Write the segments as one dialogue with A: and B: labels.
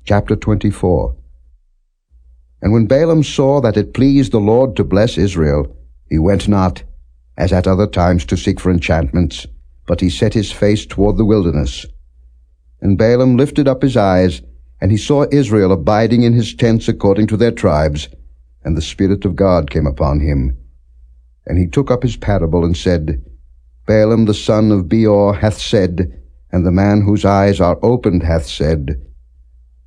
A: Chapter 24. And when Balaam saw that it pleased the Lord to bless Israel, he went not, as at other times, to seek for enchantments, but he set his face toward the wilderness. And Balaam lifted up his eyes, and he saw Israel abiding in his tents according to their tribes, and the Spirit of God came upon him. And he took up his parable and said, Balaam the son of Beor hath said, and the man whose eyes are opened hath said,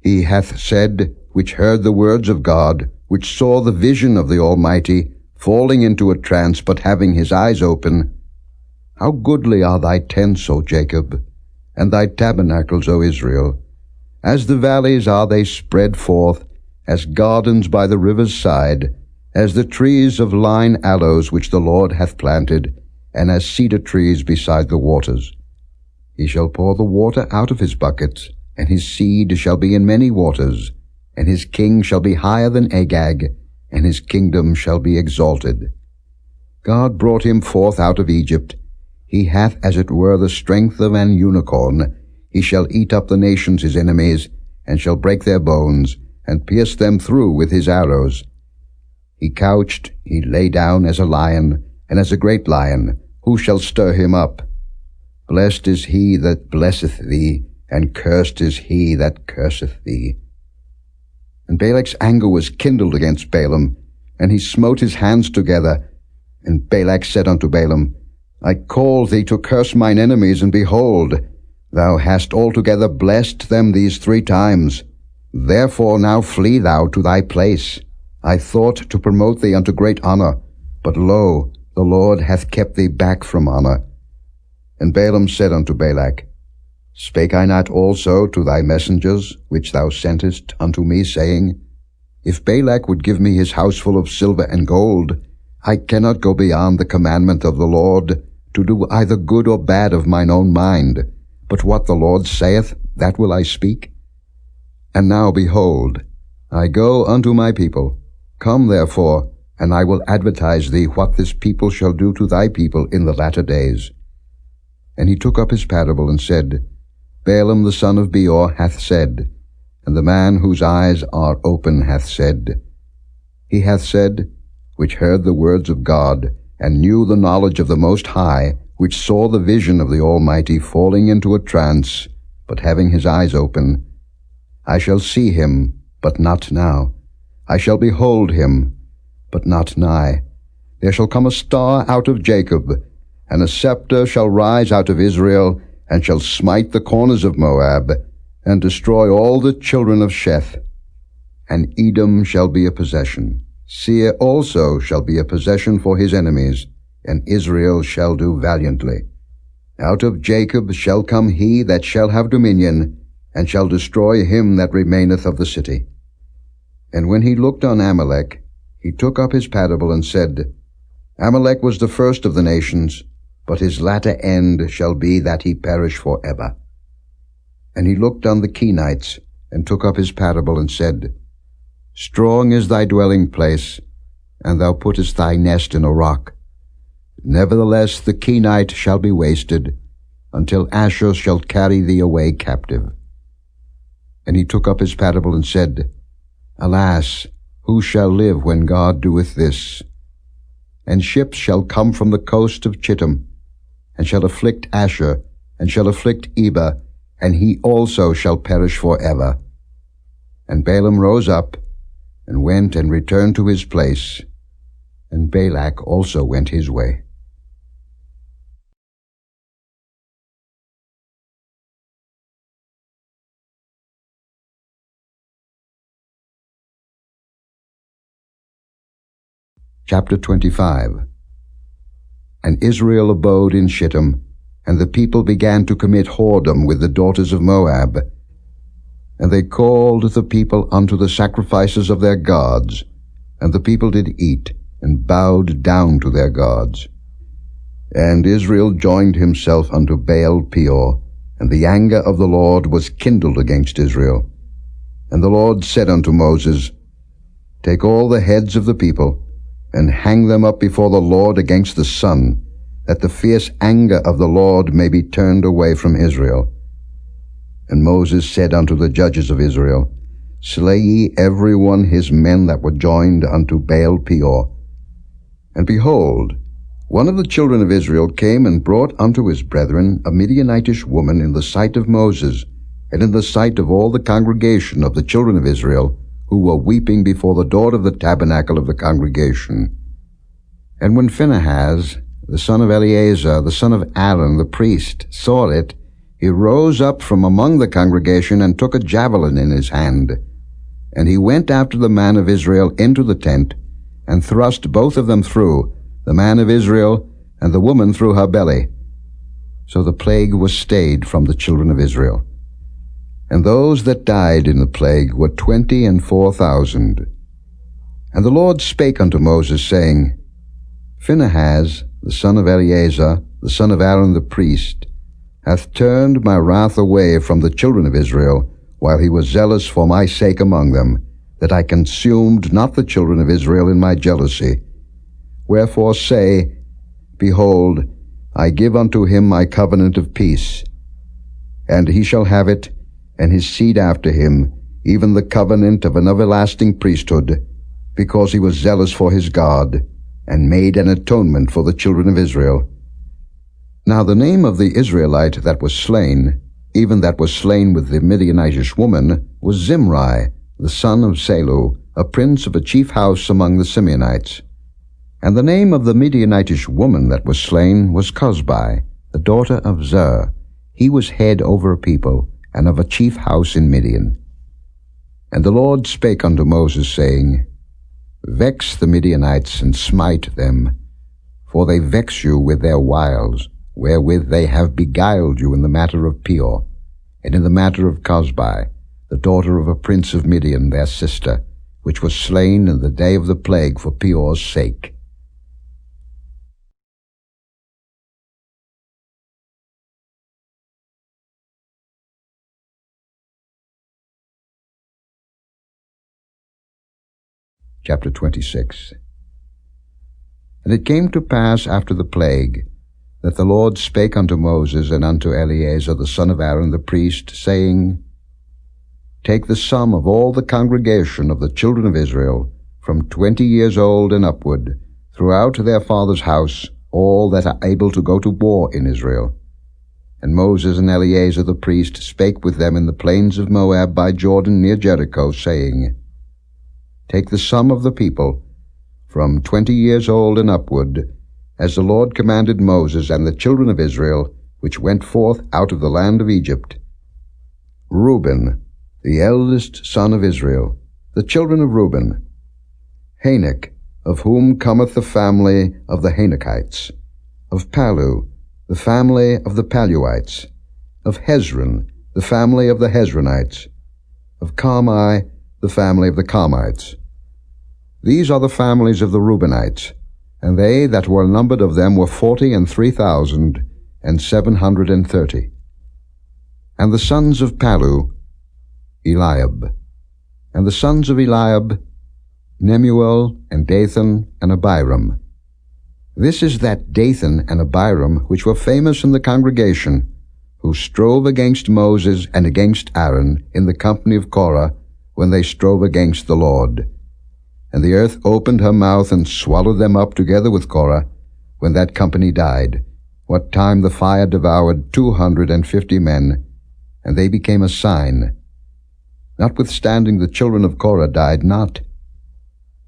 A: He hath said, which heard the words of God, which saw the vision of the Almighty, falling into a trance, but having his eyes open, How goodly are thy tents, O Jacob, and thy tabernacles, O Israel! As the valleys are they spread forth, as gardens by the river's side, as the trees of lign aloes which the Lord hath planted, and as cedar trees beside the waters. He shall pour the water out of his buckets, and his seed shall be in many waters, and his king shall be higher than Agag, and his kingdom shall be exalted. God brought him forth out of Egypt. He hath as it were the strength of an unicorn. He shall eat up the nations his enemies, and shall break their bones, and pierce them through with his arrows. He couched, he lay down as a lion, and as a great lion. Who shall stir him up? Blessed is he that blesseth thee, and cursed is he that curseth thee. And Balak's anger was kindled against Balaam, and he smote his hands together. And Balak said unto Balaam, I called thee to curse mine enemies, and behold, thou hast altogether blessed them these 3 times. Therefore now flee thou to thy place. I thought to promote thee unto great honor, but lo, the Lord hath kept thee back from honor. And Balaam said unto Balak, Spake I not also to thy messengers, which thou sentest unto me, saying, If Balak would give me his house full of silver and gold, I cannot go beyond the commandment of the Lord, to do either good or bad of mine own mind. But what the Lord saith, that will I speak. And now, behold, I go unto my people. Come therefore, and I will advertise thee what this people shall do to thy people in the latter days. And he took up his parable and said, Balaam the son of Beor hath said, and the man whose eyes are open hath said. He hath said, which heard the words of God, and knew the knowledge of the Most High, which saw the vision of the Almighty falling into a trance, but having his eyes open, I shall see him, but not now. I shall behold him, but not nigh. There shall come a star out of Jacob, and a scepter shall rise out of Israel, and shall smite the corners of Moab, and destroy all the children of Sheth. And Edom shall be a possession. Seir also shall be a possession for his enemies, and Israel shall do valiantly. Out of Jacob shall come he that shall have dominion, and shall destroy him that remaineth of the city. And when he looked on Amalek, he took up his parable and said, Amalek was the first of the nations, but his latter end shall be that he perish for ever. And he looked on the Kenites, and took up his parable and said, Strong is thy dwelling place, and thou puttest thy nest in a rock. Nevertheless the Kenite shall be wasted, until Ashur shall carry thee away captive. And he took up his parable and said, Alas, who shall live when God doeth this? And ships shall come from the coast of Chittim, and shall afflict Ashur, and shall afflict Eber, and he also shall perish for ever. And Balaam rose up, and went and returned to his place, and Balak also went his way. Chapter 25. And Israel abode in Shittim, and the people began to commit whoredom with the daughters of Moab. And they called the people unto the sacrifices of their gods, and the people did eat, and bowed down to their gods. And Israel joined himself unto Baal Peor, and the anger of the Lord was kindled against Israel. And the Lord said unto Moses, Take all the heads of the people, and hang them up before the Lord against the sun, that the fierce anger of the Lord may be turned away from Israel. And Moses said unto the judges of Israel, slay ye every one his men that were joined unto Baal Peor. And behold, one of the children of Israel came and brought unto his brethren a Midianitish woman in the sight of Moses, and in the sight of all the congregation of the children of Israel, who were weeping before the door of the tabernacle of the congregation. And when Phinehas, the son of Eleazar, the son of Aaron, the priest, saw it, he rose up from among the congregation and took a javelin in his hand. And he went after the man of Israel into the tent, and thrust both of them through, the man of Israel and the woman through her belly. So the plague was stayed from the children of Israel. And those that died in the plague were 24,000. And the Lord spake unto Moses, saying, Phinehas, the son of Eleazar, the son of Aaron the priest, hath turned my wrath away from the children of Israel, while he was zealous for my sake among them, that I consumed not the children of Israel in my jealousy. Wherefore say, Behold, I give unto him my covenant of peace. And he shall have it, and his seed after him, even the covenant of an everlasting priesthood, because he was zealous for his God, and made an atonement for the children of Israel. Now the name of the Israelite that was slain, even that was slain with the Midianitish woman, was Zimri, the son of Salu, a prince of a chief house among the Simeonites. And the name of the Midianitish woman that was slain was Cosbi, the daughter of Zer. He was head over a people, and of a chief house in Midian. And the Lord spake unto Moses, saying, Vex the Midianites, and smite them, for they vex you with their wiles, wherewith they have beguiled you in the matter of Peor, and in the matter of Cosbi, the daughter of a prince of Midian, their sister, which was slain in the day of the plague for Peor's sake. Chapter 26. And it came to pass after the plague, that the Lord spake unto Moses and unto Eleazar the son of Aaron the priest, saying, Take the sum of all the congregation of the children of Israel, from 20 years old and upward, throughout their father's house, all that are able to go to war in Israel. And Moses and Eleazar the priest spake with them in the plains of Moab by Jordan near Jericho, saying, Take the sum of the people, from 20 years old and upward, as the Lord commanded Moses and the children of Israel, which went forth out of the land of Egypt. Reuben, the eldest son of Israel, the children of Reuben. Hanok, of whom cometh the family of the Hanokites. Of Palu, the family of the Paluites. Of Hezron, the family of the Hezronites. Of Carmi, the family of the Carmites. These are the families of the Reubenites, and they that were numbered of them were 43,730. And the sons of Palu, Eliab. And the sons of Eliab, Nemuel, and Dathan, and Abiram. This is that Dathan and Abiram which were famous in the congregation, who strove against Moses and against Aaron in the company of Korah, when they strove against the Lord. And the earth opened her mouth and swallowed them up together with Korah, when that company died, what time the fire devoured 250 men, and they became a sign. Notwithstanding the children of Korah died not.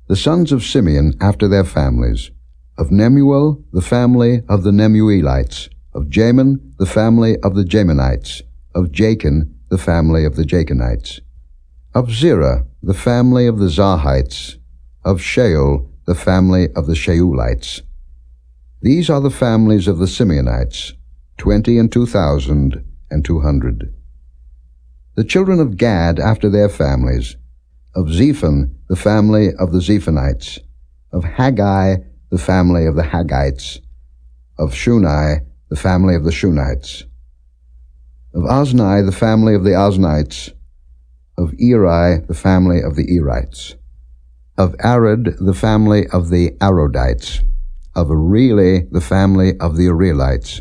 A: The sons of Simeon after their families, of Nemuel, the family of the Nemuelites, of Jamin, the family of the Jaminites, of Jachin, the family of the Jachinites. Of Zerah, the family of the Zarhites, of Shaul, the family of the Shaulites. These are the families of the Simeonites, 22,200. The children of Gad after their families, of Zephon, the family of the Zephonites, of Haggai, the family of the Haggites, of Shuni, the family of the Shunites, of Ozni, the family of the Oznites, of Eri, the family of the Erites, of Arad, the family of the Arodites, of Areli, the family of the Arelites.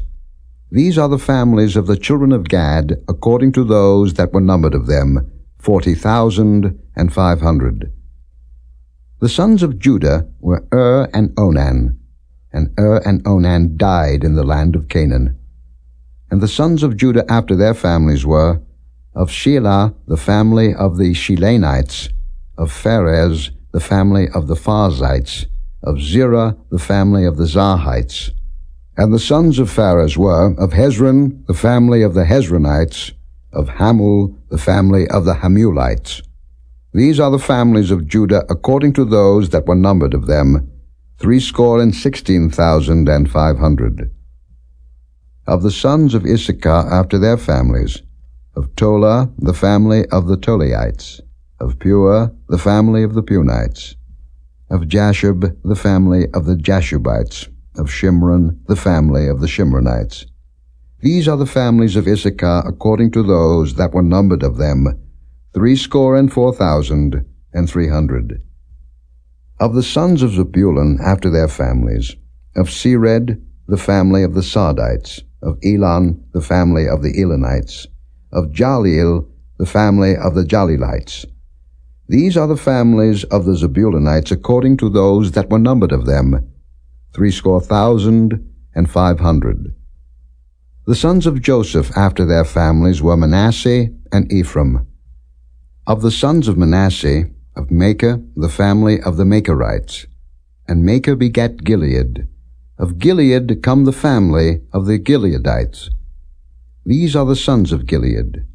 A: These are the families of the children of Gad, according to those that were numbered of them, 40,500. The sons of Judah were and Onan died in the land of Canaan. And the sons of Judah after their families were, of Shelah, the family of the Shilanites, of Pharez, the family of the Pharzites, of Zerah, the family of the Zarhites. And the sons of Pharez were, of Hezron, the family of the Hezronites, of Hamul, the family of the Hamulites. These are the families of Judah according to those that were numbered of them, 16,500. Of the sons of Issachar after their families, of Tola, the family of the Tolaites, of Pua, the family of the Punites, of Jashub, the family of the Jashubites, of Shimron, the family of the Shimronites. These are the families of Issachar according to those that were numbered of them, 64,300. Of the sons of Zebulun after their families, of Sered, the family of the Sardites, of Elon, the family of the Elonites, of Jaleel, the family of the Jalielites. These are the families of the Zebulunites according to those that were numbered of them, 60,500. The sons of Joseph after their families were Manasseh and Ephraim. Of the sons of Manasseh, of Machir, the family of the Machirites, and Machir begat Gilead. Of Gilead come the family of the Gileadites. These are the sons of Gilead.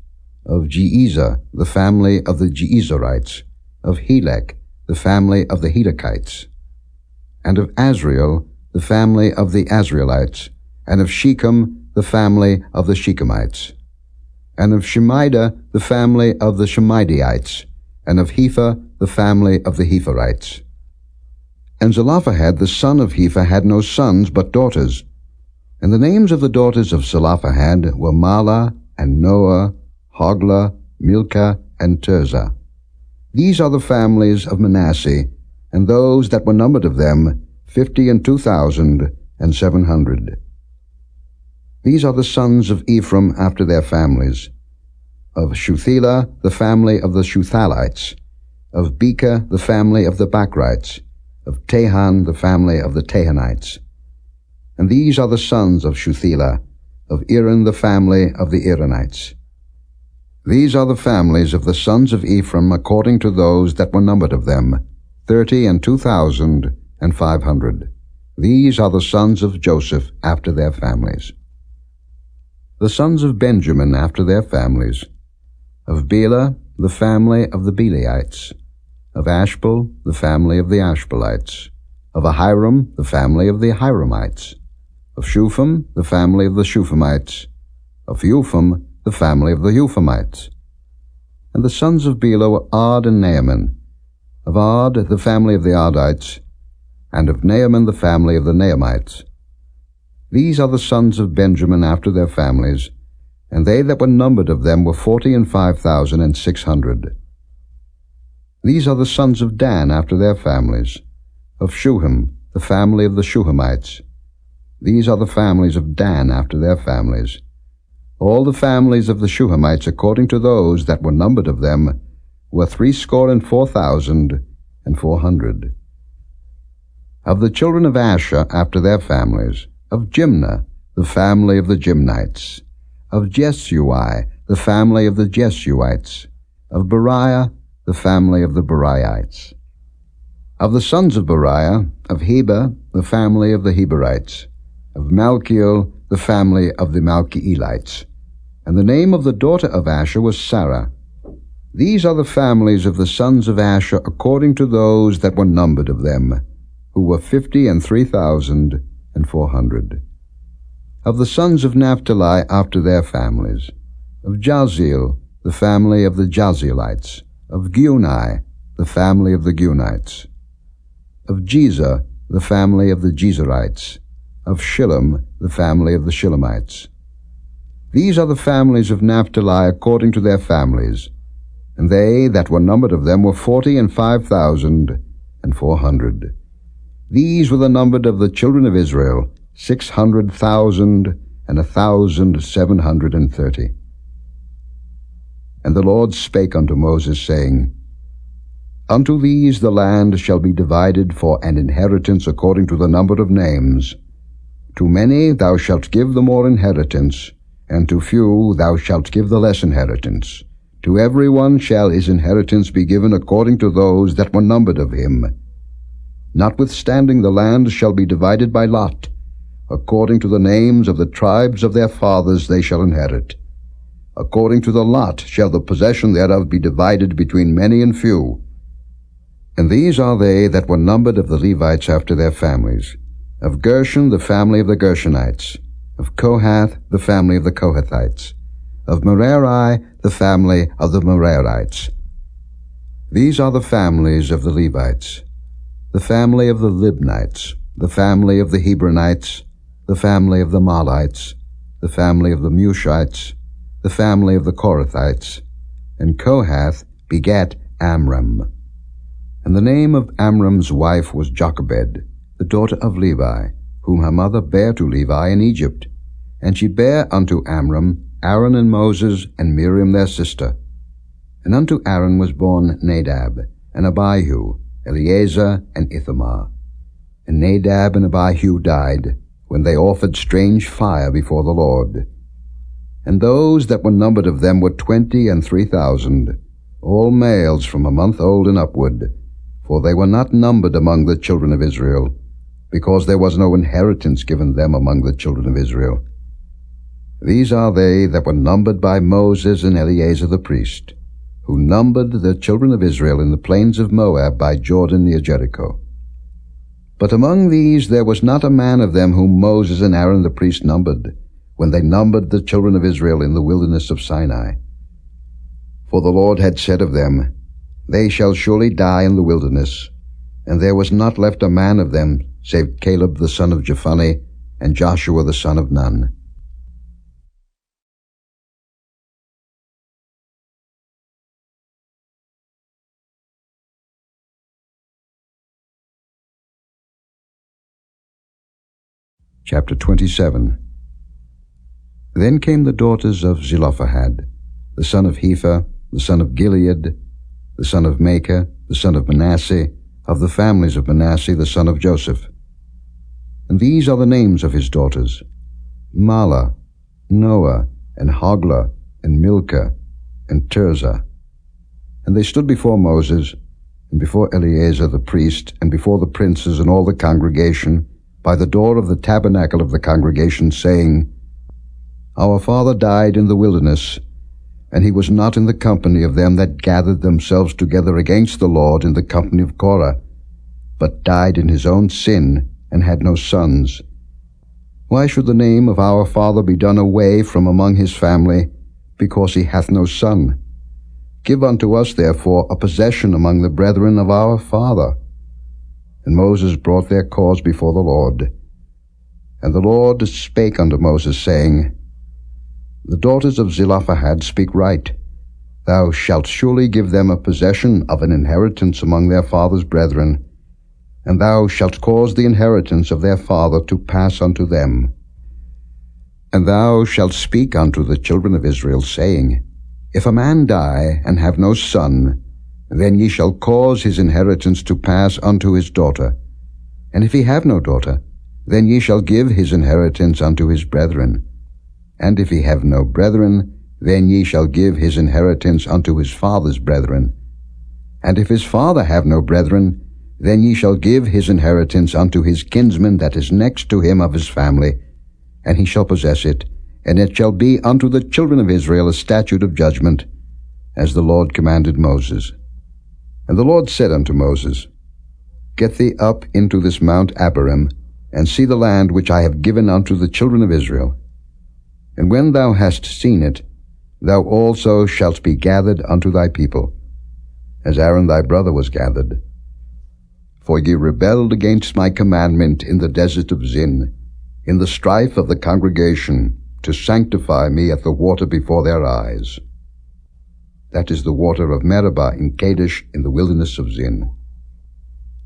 A: Of Jeezer, the family of the Jeezerites. Of Helek, the family of the Helekites. And of Azriel, the family of the Azrielites. And of Shechem, the family of the Shechemites. And of Shemida, the family of the Shemidaites. And of Hepher, the family of the Hepherites. And Zelophehad the son of Hepher had no sons but daughters. And the names of the daughters of Zelophehad were Mahlah, and Noah, Hoglah, Milcah, and Tirzah. These are the families of Manasseh, and those that were numbered of them, 52,700. These are the sons of Ephraim after their families. Of Shuthelah, the family of the Shuthalites. Of Beka, the family of the Bakrites. Of Tahan, the family of the Tahanites. And these are the sons of Shuthelah, of Eran, the family of the Eranites. These are the families of the sons of Ephraim according to those that were numbered of them, 32,500. These are the sons of Joseph after their families. The sons of Benjamin after their families, of Bela, the family of the Belaites, of Ashbel, the family of the Ashbelites, of Ahiram, the family of the Ahiramites, of Shupham, the family of the Shuphamites, of Eupham, the family of the Euphamites. And the sons of Bela were Ard and Naaman, of Ard, the family of the Ardites, and of Naaman, the family of the Naamites. These are the sons of Benjamin after their families, and they that were numbered of them were 45,600. These are the sons of Dan after their families, of Shuham, the family of the Shuhamites. These are the families of Dan after their families. All the families of the Shuhamites according to those that were numbered of them were 64,400. Of the children of Asher after their families, of Jimnah, the family of the Jimnites, of Jesui, the family of the Jesuites, of Beriah, the family of the Beriites. Of the sons of Beriah, of Heber, the family of the Heberites, of Malchiel, the family of the Malchielites. And the name of the daughter of Asher was Sarah. These are the families of the sons of Asher according to those that were numbered of them, who were 53,400. Of the sons of Naphtali after their families, of Jaziel, the family of the Jazielites, of Guni, the family of the Gunites, of Jezer, the family of the Jezerites, of Shillem, the family of the Shillemites. These are the families of Naphtali according to their families, and they that were numbered of them were 45,400. These were the numbered of the children of Israel, 600,000,730. And the Lord spake unto Moses, saying, Unto these the land shall be divided for an inheritance according to the number of names. To many thou shalt give the more inheritance, and to few thou shalt give the less inheritance. To every one shall his inheritance be given according to those that were numbered of him. Notwithstanding the land shall be divided by lot. According to the names of the tribes of their fathers they shall inherit. According to the lot shall the possession thereof be divided between many and few. And these are they that were numbered of the Levites after their families. Of Gershon, the family of the Gershonites. Of Kohath, the family of the Kohathites. Of Merari, the family of the Merarites. These are the families of the Levites. The family of the Libnites, the family of the Hebronites, the family of the Mahlites, the family of the Mushites, the family of the Korathites. And Kohath begat Amram. And the name of Amram's wife was Jochebed, the daughter of Levi, whom her mother bare to Levi in Egypt. And she bare unto Amram Aaron and Moses and Miriam their sister. And unto Aaron was born Nadab, and Abihu, Eleazar, and Ithamar. And Nadab and Abihu died, when they offered strange fire before the Lord. And those that were numbered of them were 23,000, all males from a month old and upward, for they were not numbered among the children of Israel, because there was no inheritance given them among the children of Israel. These are they that were numbered by Moses and Eleazar the priest, who numbered the children of Israel in the plains of Moab by Jordan near Jericho. But among these there was not a man of them whom Moses and Aaron the priest numbered, when they numbered the children of Israel in the wilderness of Sinai. For the Lord had said of them, They shall surely die in the wilderness, and there was not left a man of them, save Caleb the son of Jephunneh, and Joshua the son of Nun. Chapter 27. Then came the daughters of Zelophehad, the son of Hepher, the son of Gilead, the son of Machir, the son of Manasseh, of the families of Manasseh, the son of Joseph. And these are the names of his daughters: Mahlah, Noah, and Hoglah, and Milcah, and Tirzah. And they stood before Moses, and before Eleazar the priest, and before the princes and all the congregation, by the door of the tabernacle of the congregation, saying, Our father died in the wilderness, and he was not in the company of them that gathered themselves together against the Lord in the company of Korah, but died in his own sin, and had no sons. Why should the name of our father be done away from among his family, because he hath no son? Give unto us therefore a possession among the brethren of our father. And Moses brought their cause before the Lord. And the Lord spake unto Moses, saying, The daughters of Zelophehad speak right. Thou shalt surely give them a possession of an inheritance among their father's brethren, and thou shalt cause the inheritance of their father to pass unto them. And thou shalt speak unto the children of Israel, saying, If a man die, and have no son, then ye shall cause his inheritance to pass unto his daughter. And if he have no daughter, then ye shall give his inheritance unto his brethren. And if he have no brethren, then ye shall give his inheritance unto his father's brethren. And if his father have no brethren, then ye shall give his inheritance unto his kinsman that is next to him of his family, and he shall possess it, and it shall be unto the children of Israel a statute of judgment, as the Lord commanded Moses. And the Lord said unto Moses, Get thee up into this Mount Abarim, and see the land which I have given unto the children of Israel. And when thou hast seen it, thou also shalt be gathered unto thy people, as Aaron thy brother was gathered. For ye rebelled against my commandment in the desert of Zin, in the strife of the congregation, to sanctify me at the water before their eyes. That is the water of Meribah in Kadesh in the wilderness of Zin.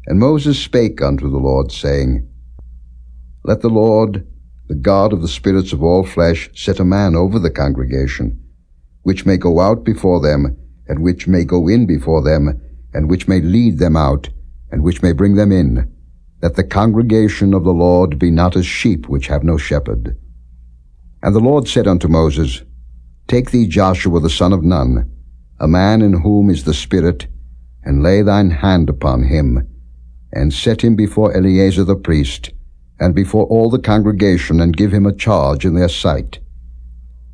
A: And Moses spake unto the Lord, saying, Let the Lord, the God of the spirits of all flesh, set a man over the congregation, which may go out before them, and which may go in before them, and which may lead them out, and which may bring them in, that the congregation of the Lord be not as sheep which have no shepherd. And the Lord said unto Moses, Take thee Joshua the son of Nun, a man in whom is the Spirit, and lay thine hand upon him, and set him before Eleazar the priest, and before all the congregation, and give him a charge in their sight.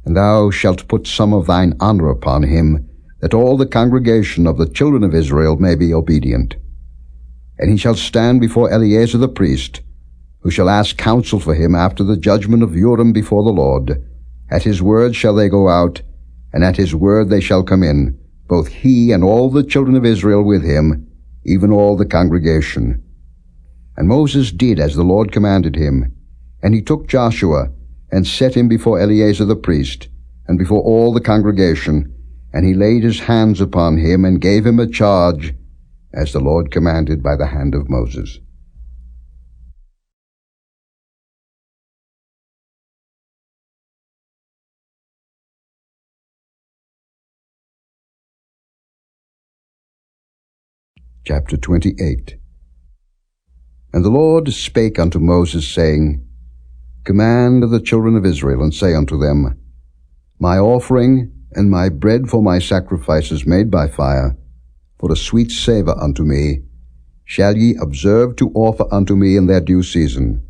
A: And thou shalt put some of thine honor upon him, that all the congregation of the children of Israel may be obedient. And he shall stand before Eleazar the priest, who shall ask counsel for him after the judgment of Urim before the Lord. At his word shall they go out, and at his word they shall come in, both he and all the children of Israel with him, even all the congregation. And Moses did as the Lord commanded him, and he took Joshua, and set him before Eleazar the priest, and before all the congregation, and he laid his hands upon him, and gave him a charge, as the Lord commanded by the hand of Moses. Chapter 28. And the Lord spake unto Moses, saying, Command the children of Israel, and say unto them, My offering and my bread for my sacrifices made by fire, for a sweet savour unto me, shall ye observe to offer unto me in their due season.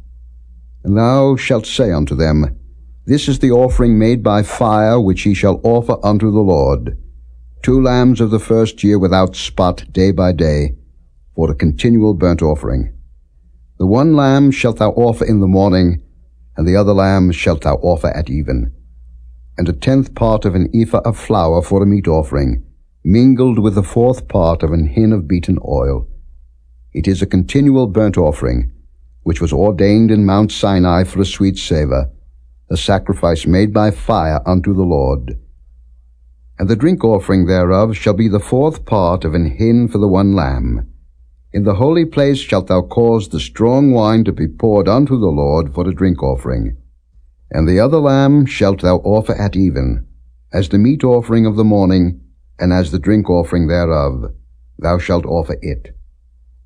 A: And thou shalt say unto them, This is the offering made by fire which ye shall offer unto the Lord, 2 lambs of the first year without spot day by day, for a continual burnt offering. The 1 lamb shalt thou offer in the morning, and the other lamb shalt thou offer at even. And a 10th part of an ephah of flour for a meat offering, mingled with the 4th part of an hin of beaten oil. It is a continual burnt offering, which was ordained in Mount Sinai for a sweet savour, a sacrifice made by fire unto the Lord. And the drink offering thereof shall be the 4th part of an hin for the 1 lamb. In the holy place shalt thou cause the strong wine to be poured unto the Lord for a drink offering. And the other lamb shalt thou offer at even, as the meat offering of the morning, and as the drink offering thereof, thou shalt offer it,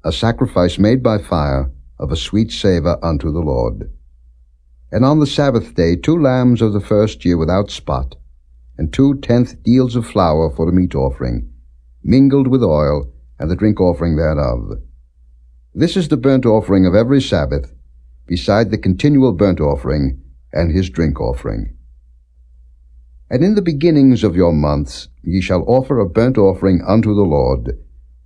A: a sacrifice made by fire, of a sweet savour unto the Lord. And on the Sabbath day 2 lambs of the first year without spot, and 2 tenth deals of flour for a meat offering, mingled with oil, and the drink offering thereof. This is the burnt offering of every Sabbath, beside the continual burnt offering, and his drink offering. And in the beginnings of your months ye shall offer a burnt offering unto the Lord,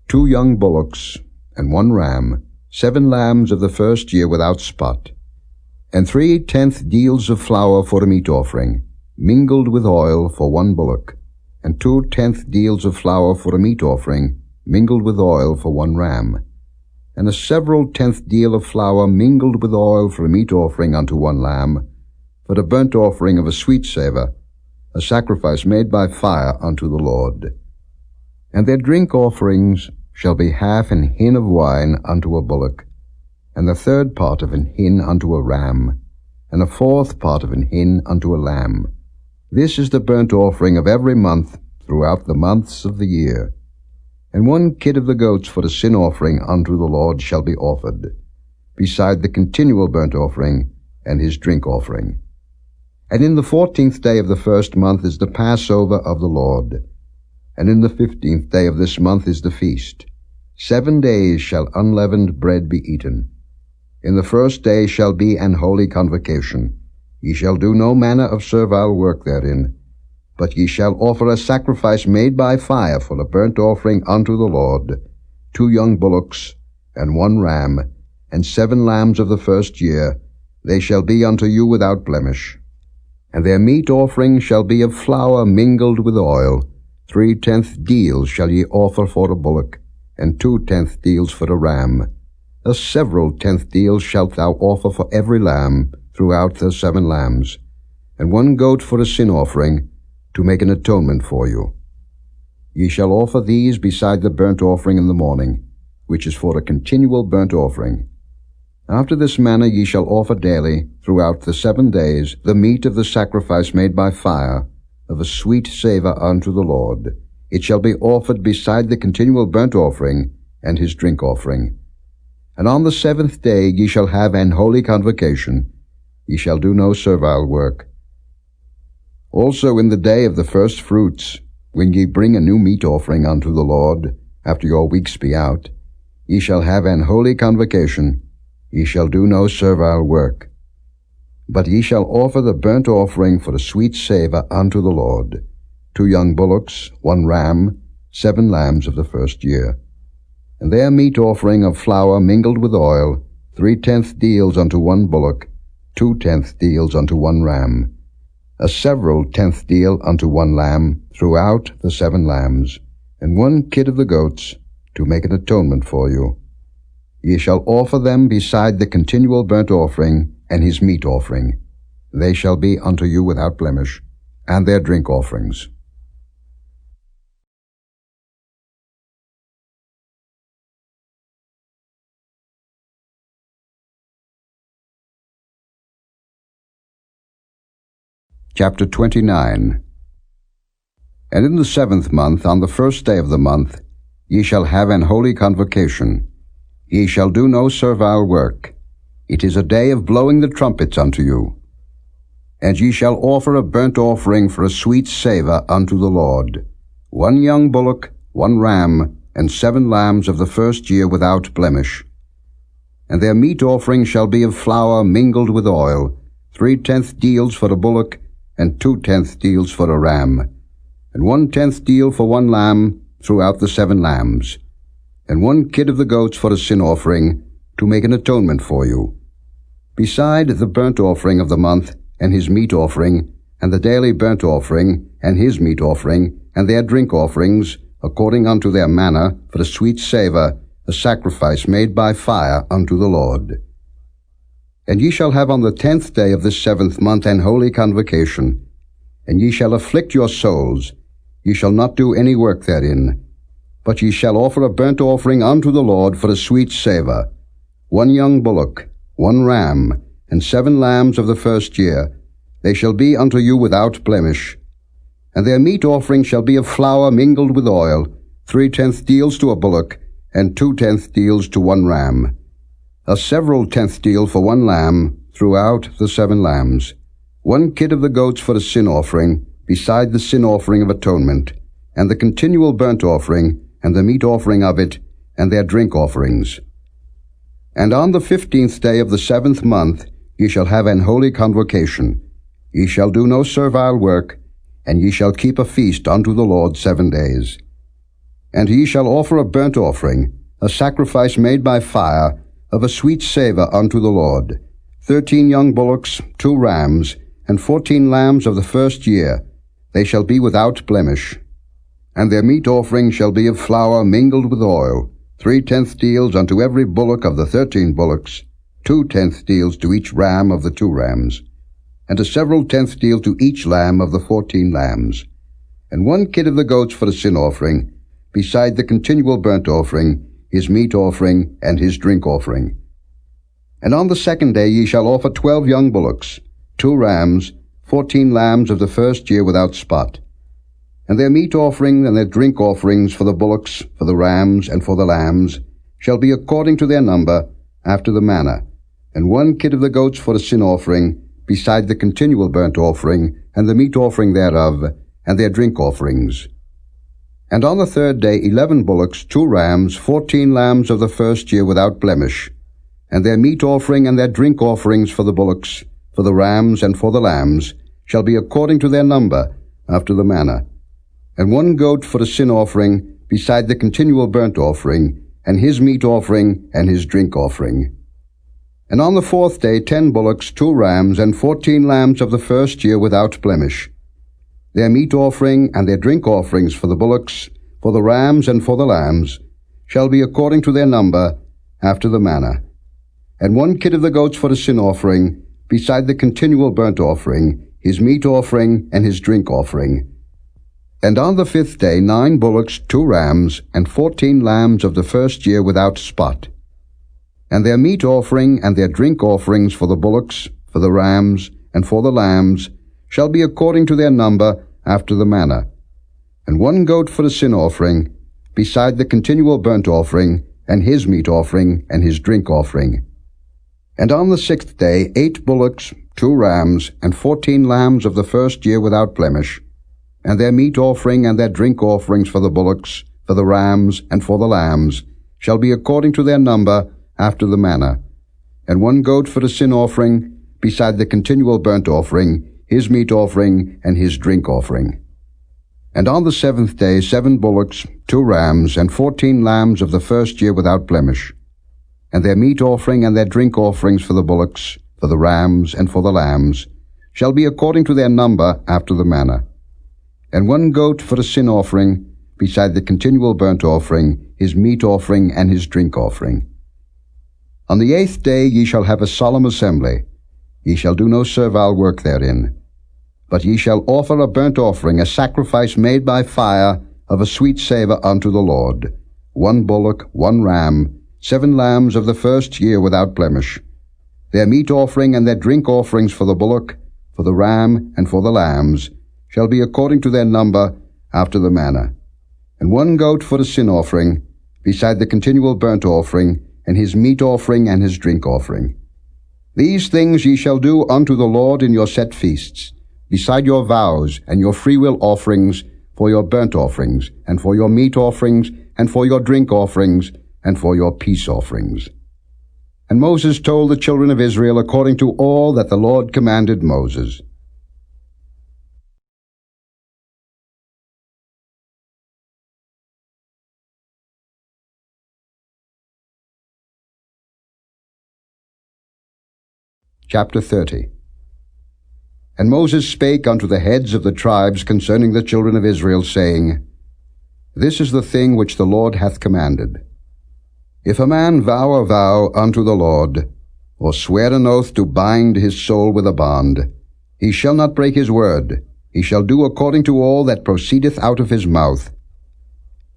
A: 2 young bullocks, and 1 ram, 7 lambs of the first year without spot, and 3 tenth deals of flour for a meat offering, mingled with oil for 1 bullock, and 2 tenth deals of flour for a meat offering, mingled with oil for 1 ram, and a several tenth deal of flour mingled with oil for a meat offering unto 1 lamb, for a burnt offering of a sweet savour, a sacrifice made by fire unto the Lord. And their drink offerings shall be half an hin of wine unto a bullock, and the 3rd part of an hin unto a ram, and a 4th part of an hin unto a lamb. This is the burnt offering of every month throughout the months of the year. And 1 kid of the goats for a sin offering unto the Lord shall be offered, beside the continual burnt offering and his drink offering. And in the 14th day of the 1st month is the Passover of the Lord, and in the 15th day of this month is the feast. 7 days shall unleavened bread be eaten. In the 1st day shall be an holy convocation. Ye shall do no manner of servile work therein, but ye shall offer a sacrifice made by fire for a burnt offering unto the Lord, 2 young bullocks, and 1 ram, and 7 lambs of the first year. They shall be unto you without blemish. And their meat offering shall be of flour mingled with oil. 3 tenth deals shall ye offer for a bullock, and 2 tenth deals for a ram. A several tenth deals shalt thou offer for every lamb throughout the 7 lambs, and 1 goat for a sin offering, to make an atonement for you. Ye shall offer these beside the burnt offering in the morning, which is for a continual burnt offering. After this manner ye shall offer daily, throughout the 7 days, the meat of the sacrifice made by fire, of a sweet savour unto the Lord. It shall be offered beside the continual burnt offering and his drink offering. And on the 7th day ye shall have an holy convocation. Ye shall do no servile work. Also in the day of the first fruits, when ye bring a new meat offering unto the Lord, after your weeks be out, ye shall have an holy convocation. Ye shall do no servile work. But ye shall offer the burnt offering for a sweet savour unto the Lord, 2 young bullocks, 1 ram, 7 lambs of the first year. And their meat offering of flour mingled with oil, 3/10 deals unto 1 bullock, 2/10 deals unto 1 ram, a several 10th deal unto 1 lamb throughout the 7 lambs, and 1 kid of the goats, to make an atonement for you. Ye shall offer them beside the continual burnt offering and his meat offering. They shall be unto you without blemish, and their drink offerings. Chapter 29. And in the 7th month, on the 1st day of the month, ye shall have an holy convocation. Ye shall do no servile work. It is a day of blowing the trumpets unto you. And ye shall offer a burnt offering for a sweet savour unto the Lord, 1 young bullock, 1 ram, and 7 lambs of the first year without blemish. And their meat offering shall be of flour mingled with oil, 3/10 deals for a bullock, and 2/10 deals for a ram, and 1/10 deal for 1 lamb throughout the 7 lambs, and 1 kid of the goats for a sin offering, to make an atonement for you. Beside the burnt offering of the month, and his meat offering, and the daily burnt offering, and his meat offering, and their drink offerings, according unto their manner, for a sweet savour, a sacrifice made by fire unto the Lord. And ye shall have on the 10th day of this 7th month an holy convocation, and ye shall afflict your souls. Ye shall not do any work therein. But ye shall offer a burnt offering unto the Lord for a sweet savour, 1 young bullock, 1 ram, and 7 lambs of the first year. They shall be unto you without blemish. And their meat offering shall be of flour mingled with oil, 3/10 deals to a bullock, and 2/10 deals to 1 ram, a several 10th deal for 1 lamb throughout the 7 lambs, 1 kid of the goats for a sin offering, beside the sin offering of atonement, and the continual burnt offering, and the meat offering of it, and their drink offerings. And on the 15th day of the 7th month ye shall have an holy convocation. Ye shall do no servile work, and ye shall keep a feast unto the Lord 7 days. And ye shall offer a burnt offering, a sacrifice made by fire, of a sweet savour unto the Lord, 13 young bullocks, 2 rams, and 14 lambs of the first year. They shall be without blemish. And their meat offering shall be of flour mingled with oil, 3/10 deals unto every bullock of the 13 bullocks, 2/10 deals to each ram of the 2 rams, and a several 10th deal to each lamb of the 14 lambs, and 1 kid of the goats for a sin offering, beside the continual burnt offering, his meat offering, and his drink offering. And on the 2nd day ye shall offer 12 young bullocks, 2 rams, 14 lambs of the first year without spot. And their meat offering and their drink offerings for the bullocks, for the rams, and for the lambs, shall be according to their number, after the manner, and 1 kid of the goats for a sin offering, beside the continual burnt offering, and the meat offering thereof, and their drink offerings. And on the 3rd day 11 bullocks, 2 rams, 14 lambs of the first year without blemish, and their meat offering and their drink offerings for the bullocks, for the rams, and for the lambs, shall be according to their number, after the manner, and 1 goat for a sin offering, beside the continual burnt offering, and his meat offering, and his drink offering. And on the 4th day 10 bullocks, 2 rams, and 14 lambs of the first year without blemish. Their meat offering and their drink offerings for the bullocks, for the rams, and for the lambs, shall be according to their number, after the manner. And 1 kid of the goats for a sin offering, beside the continual burnt offering, his meat offering, and his drink offering. And on the 5th day 9 bullocks, 2 rams, and 14 lambs of the first year without spot. And their meat offering and their drink offerings for the bullocks, for the rams, and for the lambs, shall be according to their number, after the manner, and 1 goat for a sin offering, beside the continual burnt offering, and his meat offering, and his drink offering. And on the 6th day 8 bullocks, 2 rams, and 14 lambs of the first year without blemish, and their meat offering and their drink offerings for the bullocks, for the rams, and for the lambs, shall be according to their number, after the manner, and 1 goat for a sin offering, beside the continual burnt offering, his meat offering, and his drink offering. And on the 7th day 7 bullocks, 2 rams, and 14 lambs of the first year without blemish, and their meat offering and their drink offerings for the bullocks, for the rams, and for the lambs, shall be according to their number, after the manner, and 1 goat for a sin offering, beside the continual burnt offering, his meat offering, and his drink offering. On the 8th day ye shall have a solemn assembly. Ye shall do no servile work therein. But ye shall offer a burnt offering, a sacrifice made by fire, of a sweet savour unto the Lord, 1 bullock, 1 ram, 7 lambs of the first year without blemish, their meat offering and their drink offerings for the bullock, for the ram, and for the lambs, shall be according to their number, after the manner, and 1 goat for a sin offering, beside the continual burnt offering, and his meat offering and his drink offering. These things ye shall do unto the Lord in your set feasts, beside your vows and your freewill offerings, for your burnt offerings, and for your meat offerings, and for your drink offerings, and for your peace offerings. And Moses told the children of Israel according to all that the Lord commanded Moses. Chapter 30. And Moses spake unto the heads of the tribes concerning the children of Israel, saying, This is the thing which the Lord hath commanded. If a man vow a vow unto the Lord, or swear an oath to bind his soul with a bond, he shall not break his word, he shall do according to all that proceedeth out of his mouth.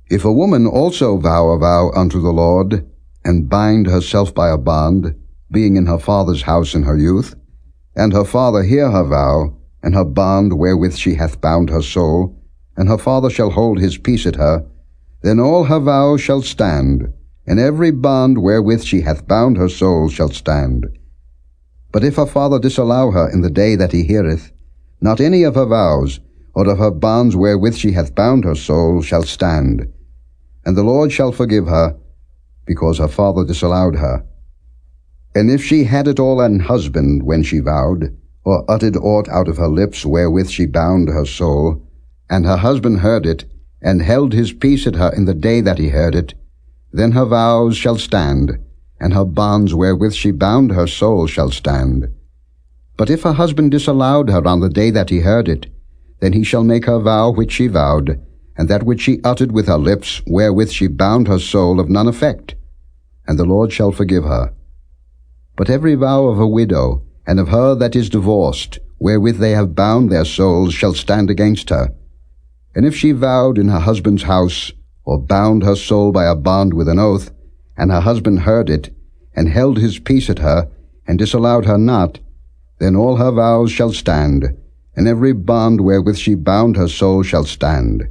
A: If a woman also vow a vow unto the Lord, and bind herself by a bond, being in her father's house in her youth, and her father hear her vow, and her bond wherewith she hath bound her soul, and her father shall hold his peace at her, then all her vows shall stand, and every bond wherewith she hath bound her soul shall stand. But if her father disallow her in the day that he heareth, not any of her vows, or of her bonds wherewith she hath bound her soul, shall stand. And the Lord shall forgive her, because her father disallowed her. And if she had at all an husband when she vowed, or uttered aught out of her lips wherewith she bound her soul, and her husband heard it, and held his peace at her in the day that he heard it, then her vows shall stand, and her bonds wherewith she bound her soul shall stand. But if her husband disallowed her on the day that he heard it, then he shall make her vow which she vowed, and that which she uttered with her lips wherewith she bound her soul of none effect, and the Lord shall forgive her. But every vow of a widow, and of her that is divorced, wherewith they have bound their souls, shall stand against her. And if she vowed in her husband's house, or bound her soul by a bond with an oath, and her husband heard it, and held his peace at her, and disallowed her not, then all her vows shall stand, and every bond wherewith she bound her soul shall stand.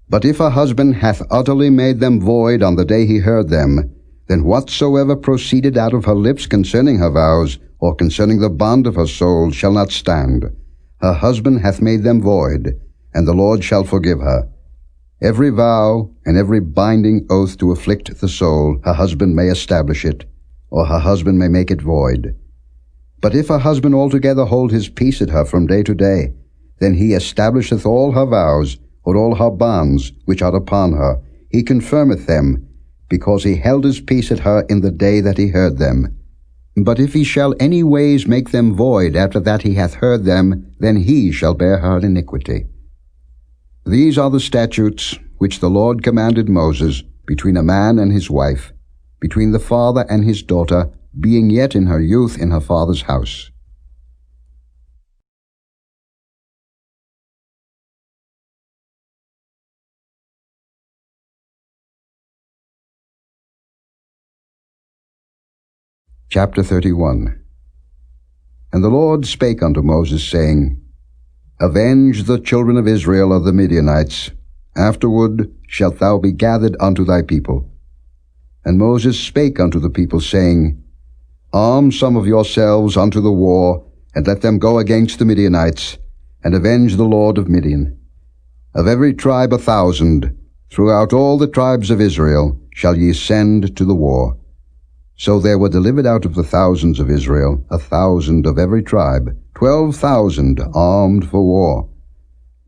A: But if her husband hath utterly made them void on the day he heard them, then whatsoever proceeded out of her lips concerning her vows, or concerning the bond of her soul, shall not stand. Her husband hath made them void, and the Lord shall forgive her. Every vow and every binding oath to afflict the soul, her husband may establish it, or her husband may make it void. But if her husband altogether hold his peace at her from day to day, then he establisheth all her vows, or all her bonds, which are upon her, he confirmeth them, because he held his peace at her in the day that he heard them. But if he shall any ways make them void after that he hath heard them, then he shall bear her iniquity. These are the statutes which the Lord commanded Moses, between a man and his wife, between the father and his daughter, being yet in her youth in her father's house. Chapter 31. And the Lord spake unto Moses, saying, Avenge the children of Israel of the Midianites. Afterward shalt thou be gathered unto thy people. And Moses spake unto the people, saying, Arm some of yourselves unto the war, and let them go against the Midianites, and avenge the lord of Midian. Of every tribe 1,000, throughout all the tribes of Israel, shall ye send to the war. So there were delivered out of the thousands of Israel 1,000 of every tribe, 12,000 armed for war.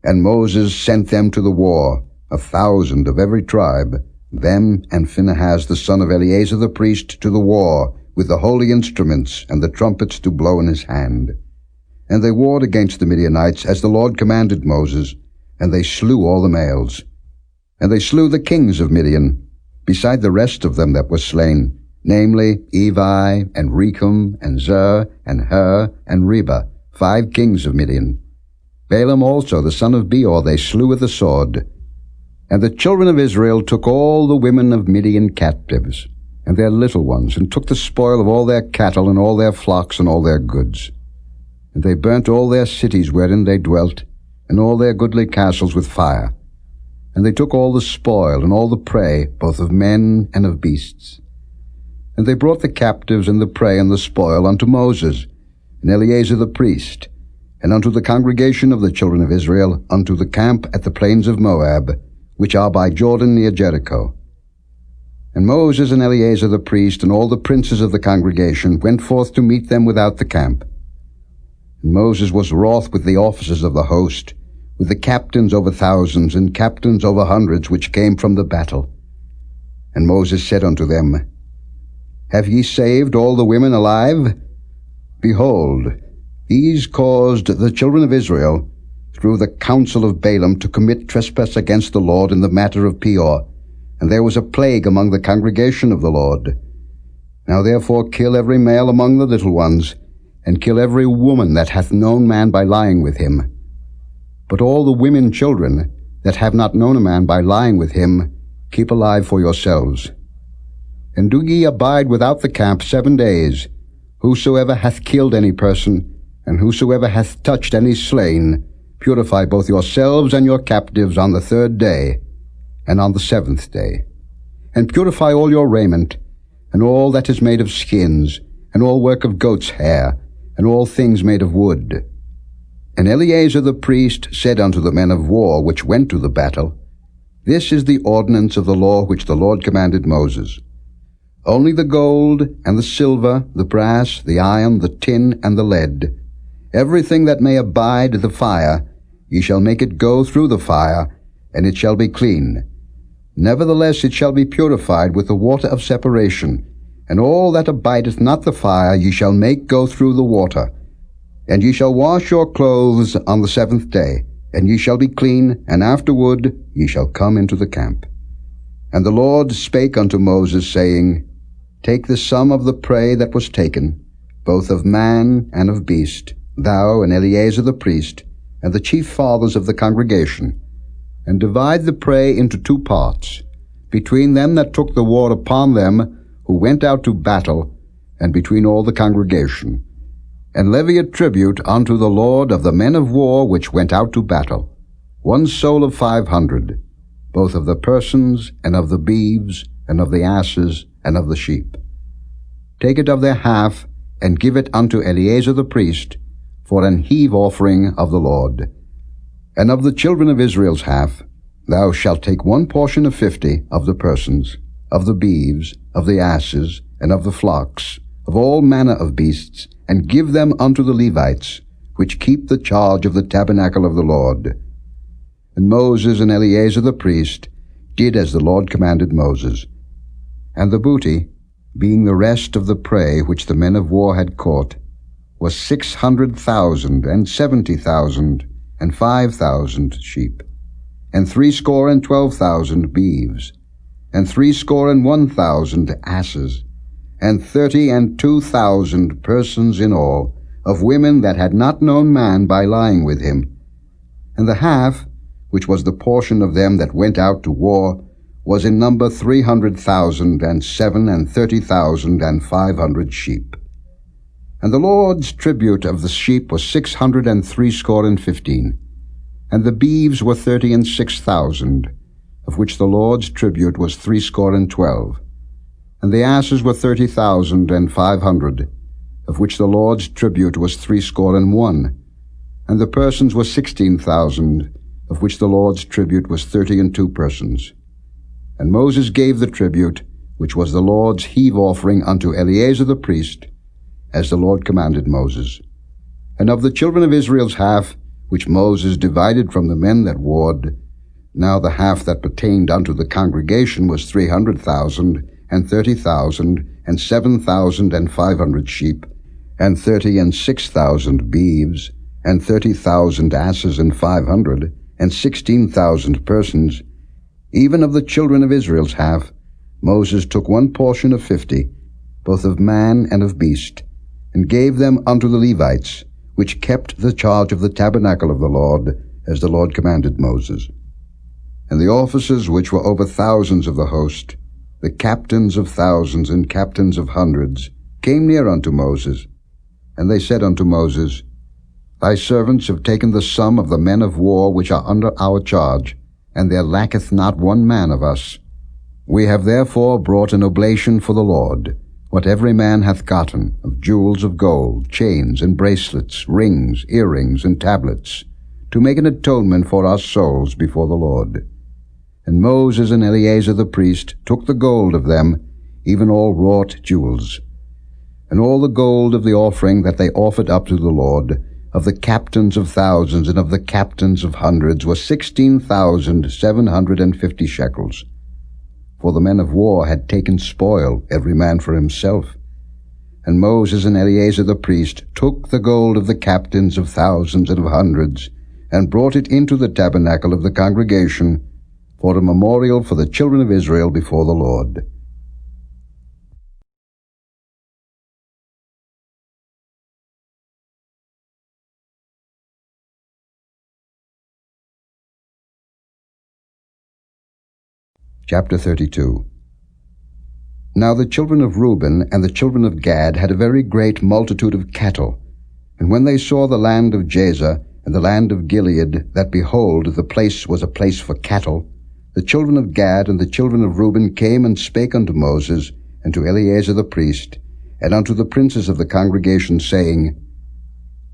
A: And Moses sent them to the war, 1,000 of every tribe, them and Phinehas the son of Eleazar the priest to the war, with the holy instruments and the trumpets to blow in his hand. And they warred against the Midianites as the Lord commanded Moses, and they slew all the males. And they slew the kings of Midian, beside the rest of them that were slain, namely Evi, and Rechem, and Zur, and Hur, and Reba, 5 kings of Midian. Balaam also the son of Beor they slew with the sword. And the children of Israel took all the women of Midian captives, and their little ones, and took the spoil of all their cattle, and all their flocks, and all their goods. And they burnt all their cities wherein they dwelt, and all their goodly castles with fire. And they took all the spoil, and all the prey, both of men and of beasts. And they brought the captives, and the prey, and the spoil unto Moses, and Eleazar the priest, and unto the congregation of the children of Israel, unto the camp at the plains of Moab, which are by Jordan near Jericho. And Moses and Eleazar the priest, and all the princes of the congregation, went forth to meet them without the camp. And Moses was wroth with the officers of the host, with the captains over thousands, and captains over hundreds, which came from the battle. And Moses said unto them, Have ye saved all the women alive? Behold, these caused the children of Israel, through the counsel of Balaam, to commit trespass against the Lord in the matter of Peor, and there was a plague among the congregation of the Lord. Now therefore kill every male among the little ones, and kill every woman that hath known man by lying with him. But all the women children that have not known a man by lying with him, keep alive for yourselves. And do ye abide without the camp 7 days. Whosoever hath killed any person, and whosoever hath touched any slain, purify both yourselves and your captives on the 3rd day, and on the 7th day. And purify all your raiment, and all that is made of skins, and all work of goat's hair, and all things made of wood. And Eleazar the priest said unto the men of war which went to the battle, This is the ordinance of the law which the Lord commanded Moses. Only the gold, and the silver, the brass, the iron, the tin, and the lead, everything that may abide the fire, ye shall make it go through the fire, and it shall be clean. Nevertheless it shall be purified with the water of separation, and all that abideth not the fire ye shall make go through the water. And ye shall wash your clothes on the 7th day, and ye shall be clean, and afterward ye shall come into the camp. And the Lord spake unto Moses, saying, Take the sum of the prey that was taken, both of man and of beast, thou and Eleazar the priest, and the chief fathers of the congregation, and divide the prey into 2 parts, between them that took the war upon them who went out to battle, and between all the congregation. And levy a tribute unto the Lord of the men of war which went out to battle, 1 soul of 500, both of the persons, and of the beeves, and of the asses, and of the sheep. Take it of their half, and give it unto Eleazar the priest, for an heave offering of the Lord. And of the children of Israel's half, thou shalt take 1 portion of 50 of the persons, of the beeves, of the asses, and of the flocks, of all manner of beasts, and give them unto the Levites, which keep the charge of the tabernacle of the Lord. And Moses and Eleazar the priest did as the Lord commanded Moses. And the booty, being the rest of the prey which the men of war had caught, was 600,000, and 70,000, and 5,000 sheep, and threescore and 12,000 beeves, and 1,000 asses, and 32,000 persons in all, of women that had not known man by lying with him. And the half, which was the portion of them that went out to war, was in number 300,000, and 30,500 sheep. And the Lord's tribute of the sheep was 615, And the beeves were 36,000, of which the Lord's tribute was threescore and 12. And the asses were 30,500, of which the Lord's tribute was threescore and 1. And the persons were 16,000, of which the Lord's tribute was 32 persons. And Moses gave the tribute, which was the Lord's heave offering, unto Eleazar the priest, as the Lord commanded Moses. And of the children of Israel's half, which Moses divided from the men that warred, now the half that pertained unto the congregation was 300,000, and 30,000, and 7,500 sheep, and 36,000 beeves, and 30,000 asses, and 500, and 16,000 persons. Even of the children of Israel's half, Moses took one portion of 50, both of man and of beast, and gave them unto the Levites, which kept the charge of the tabernacle of the Lord, as the Lord commanded Moses. And the officers which were over thousands of the host, the captains of thousands and captains of hundreds, came near unto Moses. And they said unto Moses, Thy servants have taken the sum of the men of war which are under our charge, and there lacketh not one man of us. We have therefore brought an oblation for the Lord, what every man hath gotten, of jewels of gold, chains and bracelets, rings, earrings, and tablets, to make an atonement for our souls before the Lord. And Moses and Eleazar the priest took the gold of them, even all wrought jewels, and all the gold of the offering that they offered up to the Lord, of the captains of thousands and of the captains of hundreds, was 16,750 shekels. For the men of war had taken spoil, every man for himself. And Moses and Eleazar the priest took the gold of the captains of thousands and of hundreds, and brought it into the tabernacle of the congregation, for a memorial for the children of Israel before the Lord. Chapter 32. Now the children of Reuben and the children of Gad had a very great multitude of cattle. And when they saw the land of Jazer and the land of Gilead, that behold, the place was a place for cattle, the children of Gad and the children of Reuben came and spake unto Moses, and to Eleazar the priest, and unto the princes of the congregation, saying,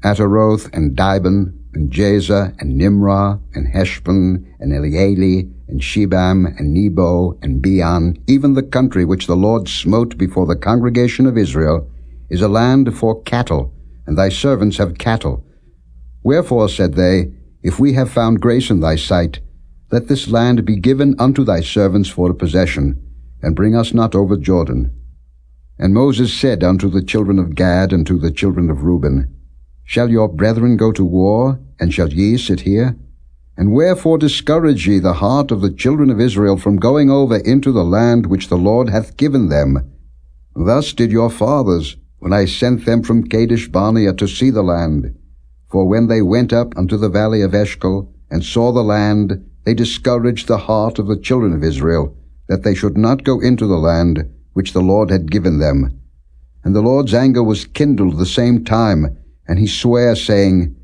A: Ataroth, and Dibon, and Jazer, and Nimrah, and Heshbon, and Elealeh, and Shebam, and Nebo, and Beon, even the country which the Lord smote before the congregation of Israel, is a land for cattle, and thy servants have cattle. Wherefore, said they, if we have found grace in thy sight, let this land be given unto thy servants for a possession, and bring us not over Jordan. And Moses said unto the children of Gad and to the children of Reuben, Shall your brethren go to war, and shall ye sit here? And wherefore discourage ye the heart of the children of Israel from going over into the land which the Lord hath given them? Thus did your fathers, when I sent them from Kadesh Barnea to see the land. For when they went up unto the valley of Eshcol, and saw the land, they discouraged the heart of the children of Israel, that they should not go into the land which the Lord had given them. And the Lord's anger was kindled the same time, and he sware, saying,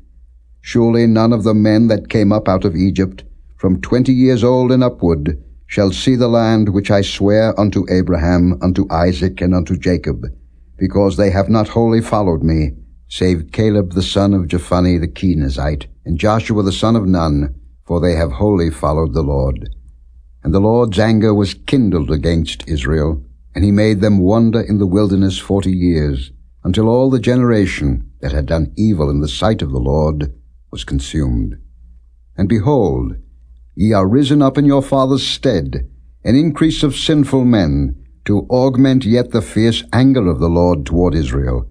A: Surely none of the men that came up out of Egypt, from 20 years old and upward, shall see the land which I swear unto Abraham, unto Isaac, and unto Jacob, because they have not wholly followed me, save Caleb the son of Jephunneh the Kenizzite, and Joshua the son of Nun, for they have wholly followed the Lord. And the Lord's anger was kindled against Israel, and he made them wander in the wilderness 40 years, until all the generation that had done evil in the sight of the Lord was consumed. And behold, ye are risen up in your father's stead, an increase of sinful men, to augment yet the fierce anger of the Lord toward Israel.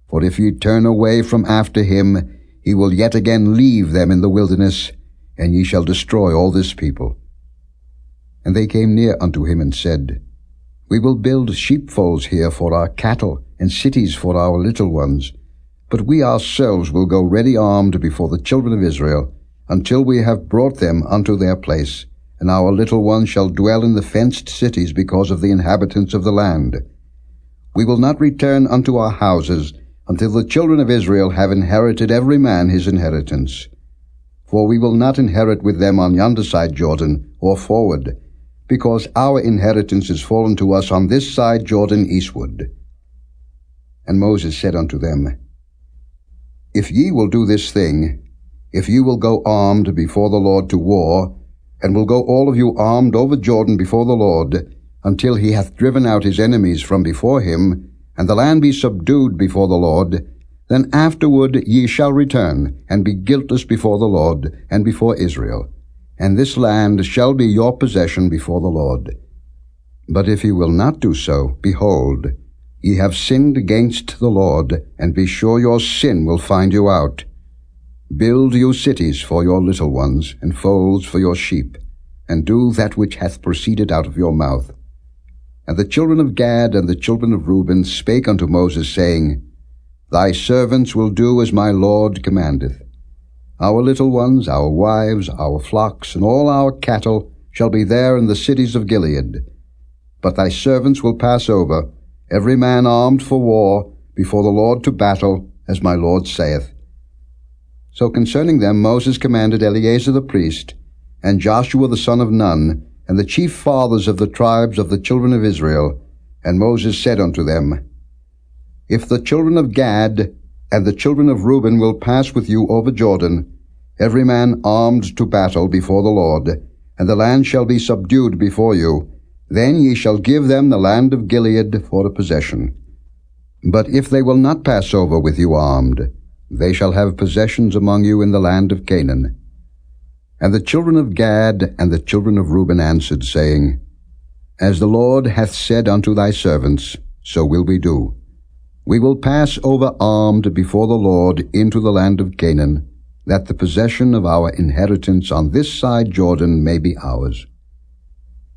A: For if ye turn away from after him, he will yet again leave them in the wilderness, and ye shall destroy all this people. And they came near unto him and said, We will build sheepfolds here for our cattle, and cities for our little ones. But we ourselves will go ready armed before the children of Israel, until we have brought them unto their place, and our little ones shall dwell in the fenced cities because of the inhabitants of the land. We will not return unto our houses, until the children of Israel have inherited every man his inheritance. For we will not inherit with them on yonder side Jordan, or forward, because our inheritance is fallen to us on this side Jordan eastward. And Moses said unto them, If ye will do this thing, if ye will go armed before the Lord to war, and will go all of you armed over Jordan before the Lord, until he hath driven out his enemies from before him, and the land be subdued before the Lord, then afterward ye shall return, and be guiltless before the Lord, and before Israel. And this land shall be your possession before the Lord. But if ye will not do so, behold, ye have sinned against the Lord, and be sure your sin will find you out. Build you cities for your little ones, and folds for your sheep, and do that which hath proceeded out of your mouth. And the children of Gad and the children of Reuben spake unto Moses, saying, Thy servants will do as my Lord commandeth. Our little ones, our wives, our flocks, and all our cattle shall be there in the cities of Gilead. But thy servants will pass over, every man armed for war, before the Lord to battle, as my Lord saith. So concerning them Moses commanded Eleazar the priest, and Joshua the son of Nun, and the chief fathers of the tribes of the children of Israel. And Moses said unto them, If the children of Gad and the children of Reuben will pass with you over Jordan, every man armed to battle before the Lord, and the land shall be subdued before you, then ye shall give them the land of Gilead for a possession. But if they will not pass over with you armed, they shall have possessions among you in the land of Canaan. And the children of Gad and the children of Reuben answered, saying, As the Lord hath said unto thy servants, so will we do. We will pass over armed before the Lord into the land of Canaan, that the possession of our inheritance on this side Jordan may be ours.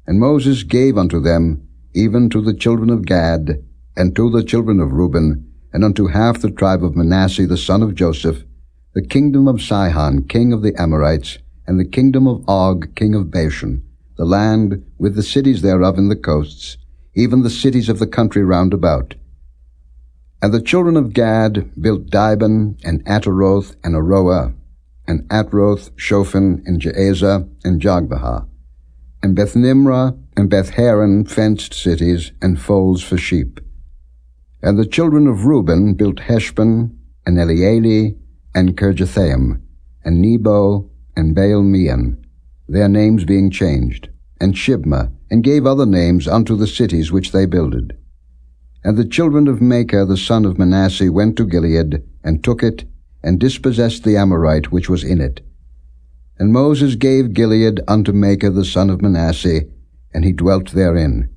A: And Moses gave unto them, even to the children of Gad, and to the children of Reuben, and unto half the tribe of Manasseh the son of Joseph, the kingdom of Sihon king of the Amorites, and the kingdom of Og king of Bashan, the land with the cities thereof in the coasts, even the cities of the country round about. And the children of Gad built Dibon, and Ataroth, and Aroah, and Atroth, Shophan, and Jaazah, and Jogbehah, and Beth-nimrah, and Beth-haran, fenced cities, and folds for sheep. And the children of Reuben built Heshbon, and Elealeh, and Kirjathaim, and Nebo, and Baal-meon, their names being changed, and Shibmah, and gave other names unto the cities which they builded. And the children of Machir the son of Manasseh went to Gilead, and took it, and dispossessed the Amorite which was in it. And Moses gave Gilead unto Machir the son of Manasseh, and he dwelt therein.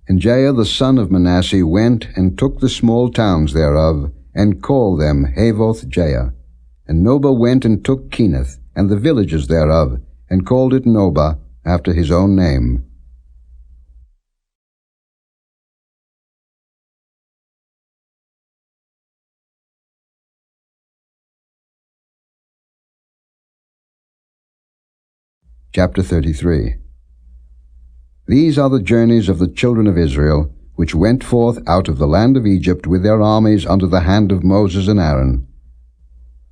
A: And Jair the son of Manasseh went and took the small towns thereof, and called them Havoth Jair. And Nobah went and took Kenath, and the villages thereof, and called it Nobah, after his own name. Chapter 33. These are the journeys of the children of Israel, which went forth out of the land of Egypt with their armies under the hand of Moses and Aaron.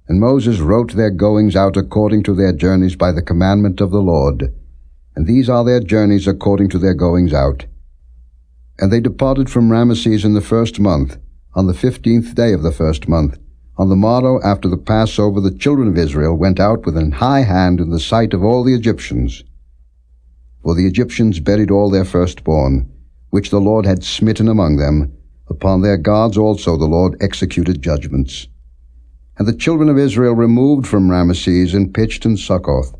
A: And Moses wrote their goings out according to their journeys by the commandment of the Lord. And these are their journeys according to their goings out. And they departed from Ramesses in the 1st month, on the 15th day of the 1st month. On the morrow after the Passover the children of Israel went out with an high hand in the sight of all the Egyptians. For the Egyptians buried all their firstborn, which the Lord had smitten among them. Upon their gods also the Lord executed judgments. And the children of Israel removed from Ramesses and pitched in Succoth.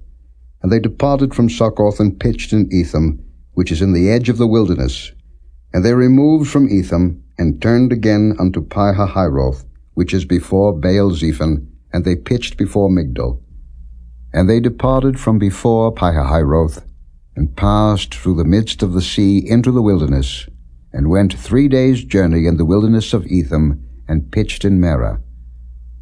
A: And they departed from Succoth and pitched in Etham, which is in the edge of the wilderness. And they removed from Etham, and turned again unto Pi-hahiroth, which is before Baal-zephon, and they pitched before Migdol. And they departed from before Pi-hahiroth, and passed through the midst of the sea into the wilderness, and went 3 days' journey in the wilderness of Etham, and pitched in Merah.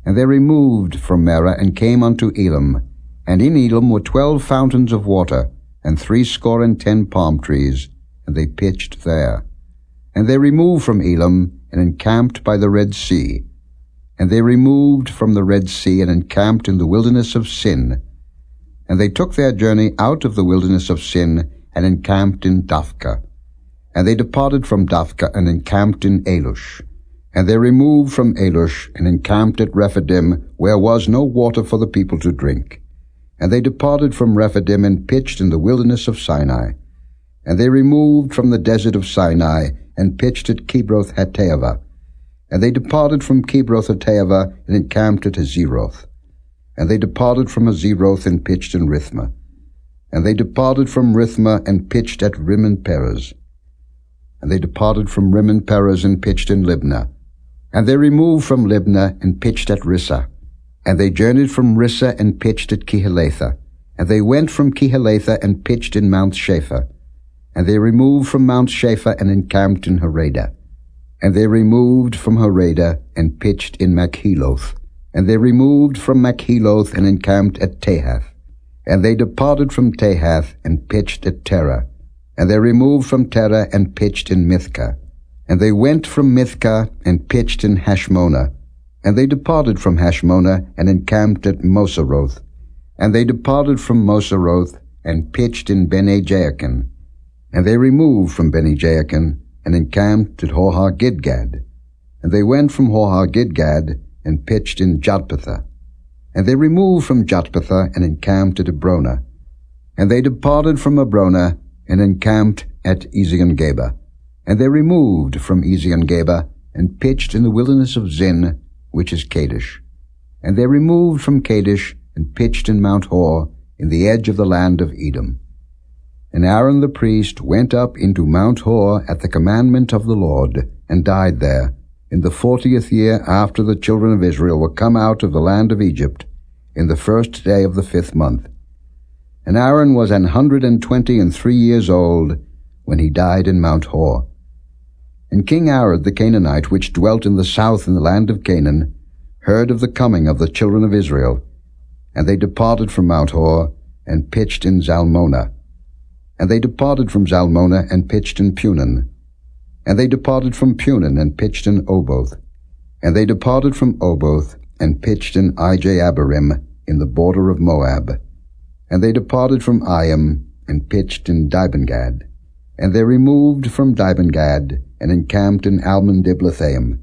A: And they removed from Merah, and came unto Elam. And in Elam were 12 fountains of water, and 70 palm trees, and they pitched there. And they removed from Elam, and encamped by the Red Sea. And they removed from the Red Sea and encamped in the wilderness of Sin. And they took their journey out of the wilderness of Sin and encamped in Daphka. And they departed from Daphka and encamped in Alush. And they removed from Alush and encamped at Rephidim, where was no water for the people to drink. And they departed from Rephidim and pitched in the wilderness of Sinai. And they removed from the desert of Sinai and pitched at Kibroth Hattaavah. And they departed from Kibroth Hattaavah and encamped at Hazeroth. And they departed from Hazeroth and pitched in Rithmah. And they departed from Rithmah and pitched at Rimmon Perez. And they departed from Rimmon Perez and pitched in Libnah. And they removed from Libnah and pitched at Rissah. And they journeyed from Rissah and pitched at Kehelatha. And they went from Kehelatha and pitched in Mount Shapha. And they removed from Mount Shapha and encamped in Harada. And they removed from Harada and pitched in Makheloth. And they removed from Makheloth and encamped at Tahath. And they departed from Tahath and pitched at Terah. And they removed from Terah and pitched in Mithkah. And they went from Mithkah and pitched in Hashmonah. And they departed from Hashmonah and encamped at Moseroth. And they departed from Moseroth and pitched in Bene-Jaakan. And they removed from Bene-Jaakan and encamped at Horhar-Gidgad. And they went from Horhar-Gidgad and pitched in Jotbathah. And they removed from Jotbathah and encamped at Abrona. And they departed from Abrona and encamped at Ezion-Geber. And they removed from Ezion-Geber and pitched in the wilderness of Zin, which is Kadesh. And they removed from Kadesh and pitched in Mount Hor, in the edge of the land of Edom. And Aaron the priest went up into Mount Hor at the commandment of the Lord, and died there, in the 40th year after the children of Israel were come out of the land of Egypt, in the 1st day of the 5th month. And Aaron was 123 years old when he died in Mount Hor. And King Arad the Canaanite, which dwelt in the south in the land of Canaan, heard of the coming of the children of Israel. And they departed from Mount Hor, and pitched in Zalmonah. And they departed from Zalmonah, and pitched in Punon. And they departed from Punon, and pitched in Oboth. And they departed from Oboth, and pitched in Ijah-Abarim, in the border of Moab. And they departed from Iam, and pitched in Dibengad. And they removed from Dibengad, and encamped in Almon-Diblathaim.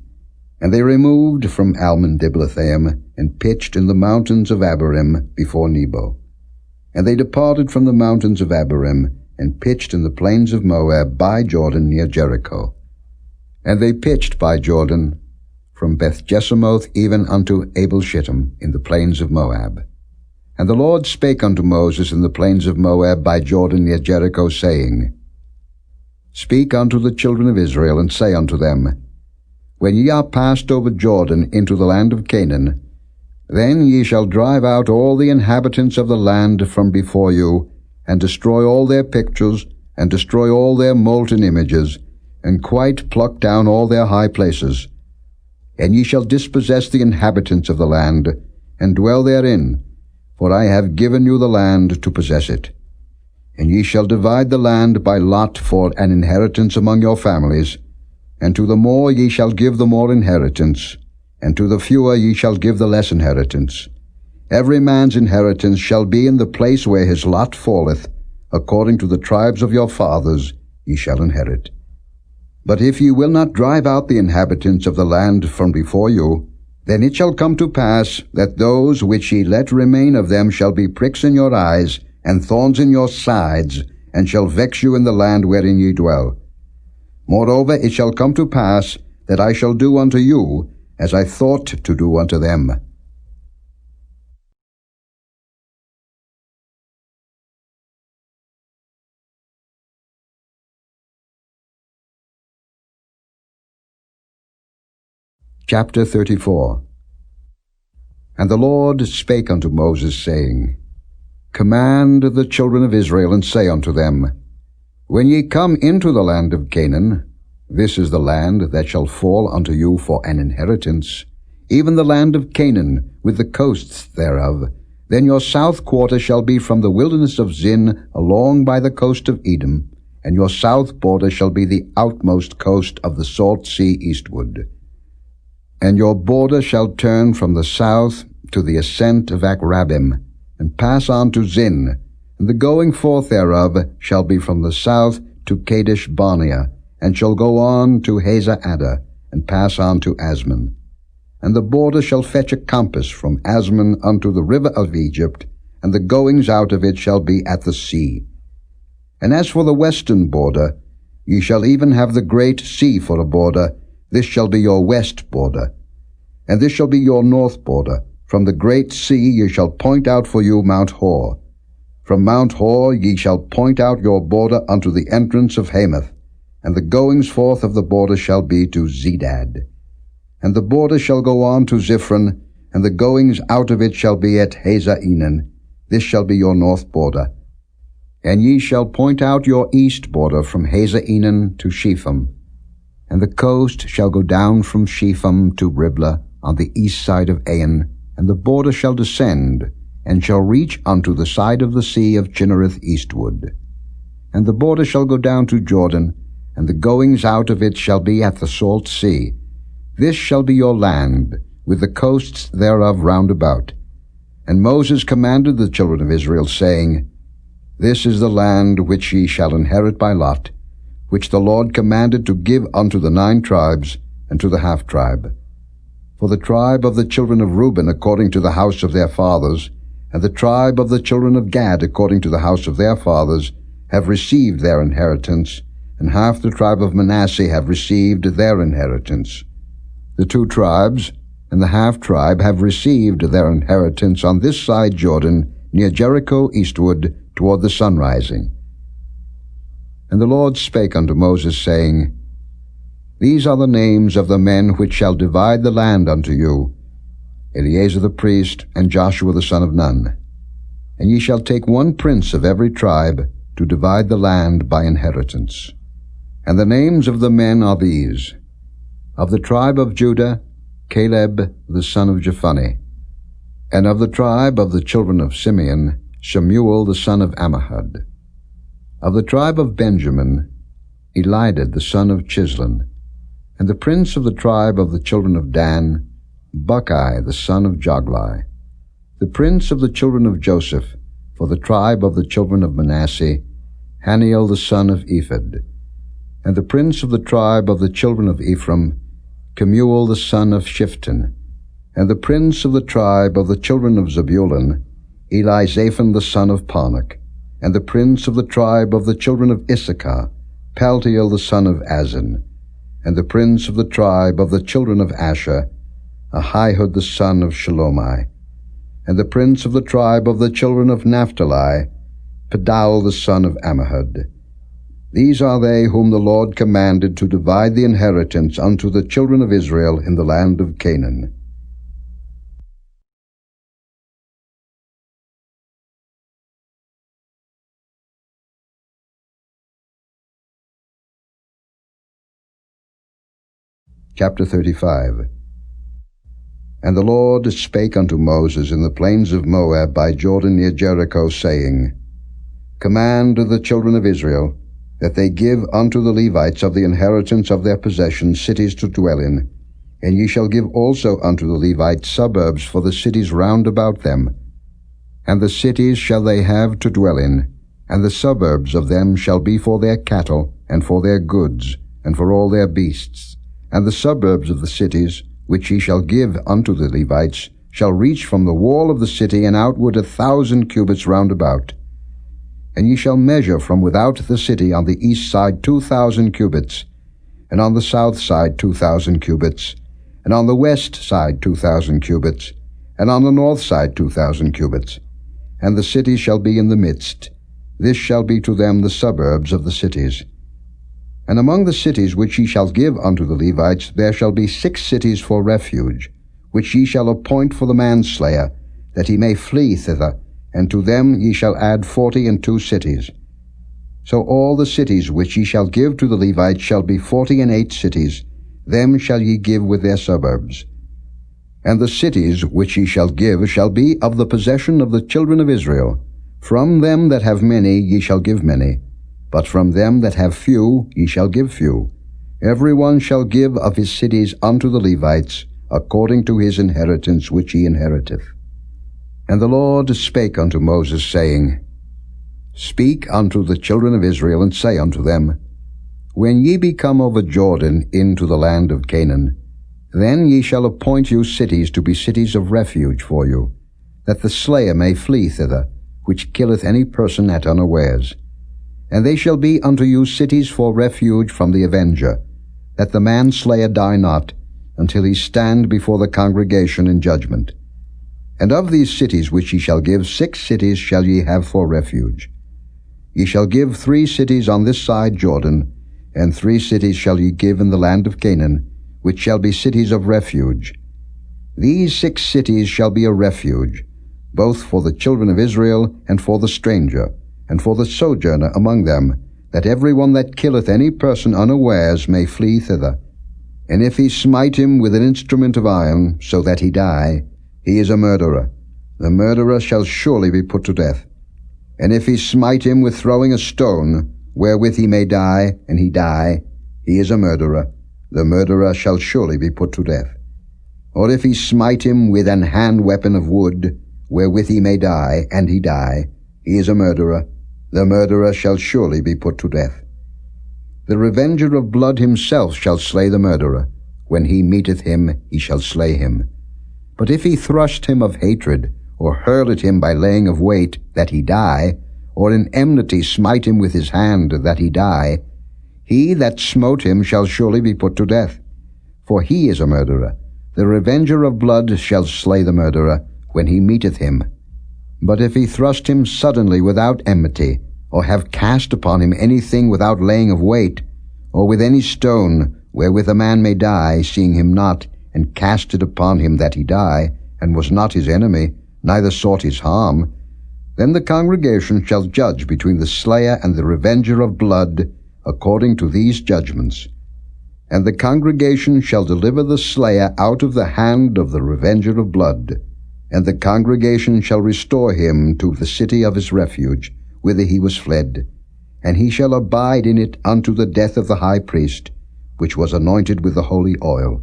A: And they removed from Almon-Diblathaim, and pitched in the mountains of Abarim before Nebo. And they departed from the mountains of Abarim, and pitched in the plains of Moab by Jordan near Jericho. And they pitched by Jordan, from Beth-Jesimoth even unto Abel-Shittim in the plains of Moab. And the Lord spake unto Moses in the plains of Moab by Jordan near Jericho, saying, Speak unto the children of Israel, and say unto them, When ye are passed over Jordan into the land of Canaan, then ye shall drive out all the inhabitants of the land from before you, and destroy all their pictures, and destroy all their molten images, and quite pluck down all their high places. And ye shall dispossess the inhabitants of the land, and dwell therein, for I have given you the land to possess it. And ye shall divide the land by lot for an inheritance among your families, and to the more ye shall give the more inheritance, and to the fewer ye shall give the less inheritance. Every man's inheritance shall be in the place where his lot falleth, according to the tribes of your fathers ye shall inherit. But if ye will not drive out the inhabitants of the land from before you, then it shall come to pass that those which ye let remain of them shall be pricks in your eyes, and thorns in your sides, and shall vex you in the land wherein ye dwell. Moreover, it shall come to pass that I shall do unto you as I thought to do unto them. Chapter 34. And the Lord spake unto Moses, saying, Command the children of Israel, and say unto them, When ye come into the land of Canaan, this is the land that shall fall unto you for an inheritance, even the land of Canaan, with the coasts thereof. Then your south quarter shall be from the wilderness of Zin along by the coast of Edom, and your south border shall be the outmost coast of the salt sea eastward. And your border shall turn from the south to the ascent of Akrabbim, and pass on to Zin, and the going forth thereof shall be from the south to Kadesh Barnea, and shall go on to Hazar Adda, and pass on to Asmon. And the border shall fetch a compass from Asmon unto the river of Egypt, and the goings out of it shall be at the sea. And as for the western border, ye shall even have the great sea for a border. This shall be your west border. And this shall be your north border. From the great sea ye shall point out for you Mount Hor. From Mount Hor ye shall point out your border unto the entrance of Hamath, and the goings forth of the border shall be to Zedad. And the border shall go on to Ziphron, and the goings out of it shall be at Hazar Enan. This shall be your north border. And ye shall point out your east border from Hazar Enan to Shepham. And the coast shall go down from Shepham to Riblah on the east side of Ain, and the border shall descend, and shall reach unto the side of the sea of Chinnereth eastward. And the border shall go down to Jordan, and the goings out of it shall be at the salt sea. This shall be your land, with the coasts thereof round about. And Moses commanded the children of Israel, saying, This is the land which ye shall inherit by lot, which the Lord commanded to give unto the 9 tribes, and to the half-tribe. For the tribe of the children of Reuben according to the house of their fathers, and the tribe of the children of Gad according to the house of their fathers, have received their inheritance, and half the tribe of Manasseh have received their inheritance. The 2 tribes and the half-tribe have received their inheritance on this side Jordan, near Jericho eastward, toward the sunrising. And the Lord spake unto Moses, saying, These are the names of the men which shall divide the land unto you, Eleazar the priest, and Joshua the son of Nun. And ye shall take 1 prince of every tribe, to divide the land by inheritance. And the names of the men are these: of the tribe of Judah, Caleb the son of Jephunneh; and of the tribe of the children of Simeon, Shemuel the son of Ammihud; of the tribe of Benjamin, Elidad the son of Chislon; and the prince of the tribe of the children of Dan, Buckai the son of Joglai; the prince of the children of Joseph, for the tribe of the children of Manasseh, Haniel the son of Ephod; and the prince of the tribe of the children of Ephraim, Kemuel the son of Shifton; and the prince of the tribe of the children of Zebulun, Elizaphan the son of Parnach; and the prince of the tribe of the children of Issachar, Paltiel the son of Azan; and the prince of the tribe of the children of Asher, Ahihud the son of Shalomai; and the prince of the tribe of the children of Naphtali, Pedal the son of Ammihud. These are they whom the Lord commanded to divide the inheritance unto the children of Israel in the land of Canaan. Chapter 35. And the Lord spake unto Moses in the plains of Moab by Jordan near Jericho, saying, Command the children of Israel, that they give unto the Levites of the inheritance of their possessions cities to dwell in, and ye shall give also unto the Levites suburbs for the cities round about them. And the cities shall they have to dwell in, and the suburbs of them shall be for their cattle, and for their goods, and for all their beasts. And the suburbs of the cities, which ye shall give unto the Levites, shall reach from the wall of the city and outward 1,000 cubits round about. And ye shall measure from without the city on the east side 2,000 cubits, and on the south side 2,000 cubits, and on the west side 2,000 cubits, and on the north side 2,000 cubits. And the city shall be in the midst. This shall be to them the suburbs of the cities. And among the cities which ye shall give unto the Levites there shall be 6 cities for refuge, which ye shall appoint for the manslayer, that he may flee thither, and to them ye shall add 42 cities. So all the cities which ye shall give to the Levites shall be 48 cities, them shall ye give with their suburbs. And the cities which ye shall give shall be of the possession of the children of Israel. From them that have many ye shall give many, but from them that have few ye shall give few. Every one shall give of his cities unto the Levites, according to his inheritance which he inheriteth. And the Lord spake unto Moses, saying, Speak unto the children of Israel, and say unto them, When ye be come over Jordan into the land of Canaan, then ye shall appoint you cities to be cities of refuge for you, that the slayer may flee thither, which killeth any person at unawares. And they shall be unto you cities for refuge from the avenger, that the manslayer die not, until he stand before the congregation in judgment. And of these cities which ye shall give, 6 cities shall ye have for refuge. Ye shall give 3 cities on this side Jordan, and 3 cities shall ye give in the land of Canaan, which shall be cities of refuge. These 6 cities shall be a refuge, both for the children of Israel, and for the stranger, and for the sojourner among them, that every one that killeth any person unawares may flee thither. And if he smite him with an instrument of iron, so that he die, he is a murderer. The murderer shall surely be put to death. And if he smite him with throwing a stone, wherewith he may die, and he die, he is a murderer. The murderer shall surely be put to death. Or if he smite him with an hand weapon of wood, wherewith he may die, and he die, he is a murderer. The murderer shall surely be put to death. The revenger of blood himself shall slay the murderer. When he meeteth him, he shall slay him. But if he thrust him of hatred, or hurl at him by laying of weight, that he die, or in enmity smite him with his hand, that he die, he that smote him shall surely be put to death. For he is a murderer. The revenger of blood shall slay the murderer, when he meeteth him. But if he thrust him suddenly without enmity, or have cast upon him anything without laying of weight, or with any stone, wherewith a man may die, seeing him not, and cast it upon him that he die, and was not his enemy, neither sought his harm, then the congregation shall judge between the slayer and the revenger of blood, according to these judgments. And the congregation shall deliver the slayer out of the hand of the revenger of blood, and the congregation shall restore him to the city of his refuge, whither he was fled, and he shall abide in it unto the death of the high priest, which was anointed with the holy oil.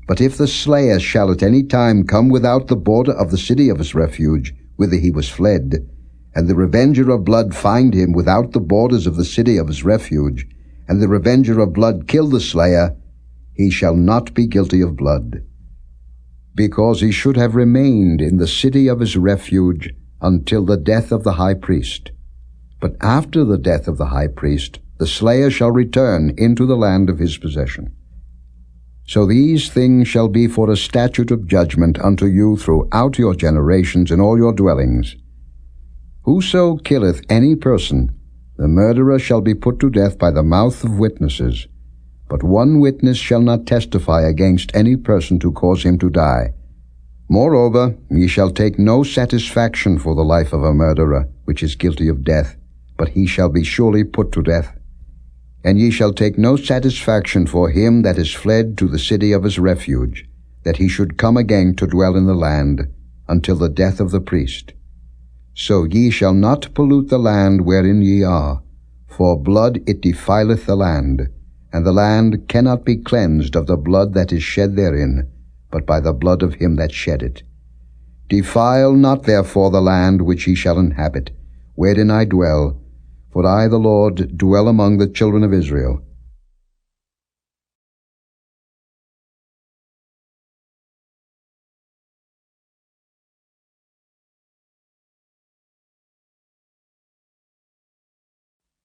A: But if the slayer shall at any time come without the border of the city of his refuge, whither he was fled, and the revenger of blood find him without the borders of the city of his refuge, and the revenger of blood kill the slayer, he shall not be guilty of blood, because he should have remained in the city of his refuge until the death of the high priest. But after the death of the high priest, the slayer shall return into the land of his possession. So these things shall be for a statute of judgment unto you throughout your generations in all your dwellings. Whoso killeth any person, the murderer shall be put to death by the mouth of witnesses. But one witness shall not testify against any person to cause him to die. Moreover, ye shall take no satisfaction for the life of a murderer, which is guilty of death, but he shall be surely put to death. And ye shall take no satisfaction for him that is fled to the city of his refuge, that he should come again to dwell in the land, until the death of the priest. So ye shall not pollute the land wherein ye are, for blood it defileth the land, and the land cannot be cleansed of the blood that is shed therein, but by the blood of him that shed it. Defile not therefore the land which ye shall inhabit, wherein I dwell, for I the Lord dwell among the children of Israel.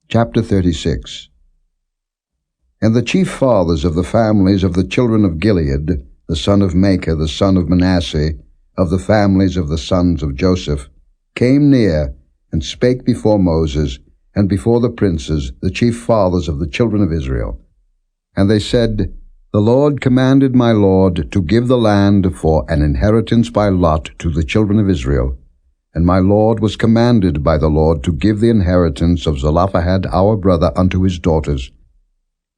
A: Chapter 36. And the chief fathers of the families of the children of Gilead, the son of Machir, the son of Manasseh, of the families of the sons of Joseph, came near, and spake before Moses, and before the princes, the chief fathers of the children of Israel. And they said, The Lord commanded my Lord to give the land for an inheritance by lot to the children of Israel. And my Lord was commanded by the Lord to give the inheritance of Zelophehad our brother unto his daughters.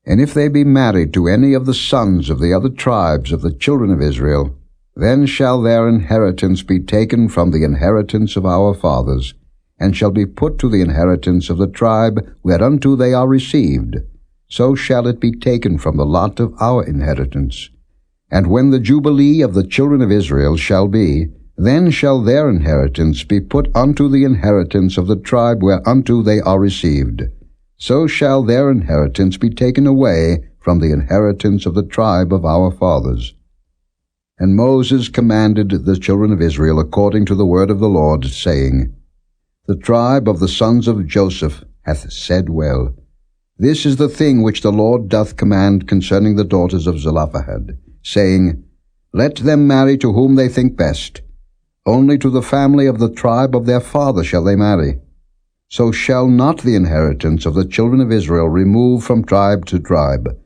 A: And if they be married to any of the sons of the other tribes of the children of Israel, then shall their inheritance be taken from the inheritance of our fathers, and shall be put to the inheritance of the tribe whereunto they are received. So shall it be taken from the lot of our inheritance. And when the Jubilee of the children of Israel shall be, then shall their inheritance be put unto the inheritance of the tribe whereunto they are received. So shall their inheritance be taken away from the inheritance of the tribe of our fathers. And Moses commanded the children of Israel according to the word of the Lord, saying, The tribe of the sons of Joseph hath said well. This is the thing which the Lord doth command concerning the daughters of Zelophehad, saying, Let them marry to whom they think best. Only to the family of the tribe of their father shall they marry. So shall not the inheritance of the children of Israel remove from tribe to tribe.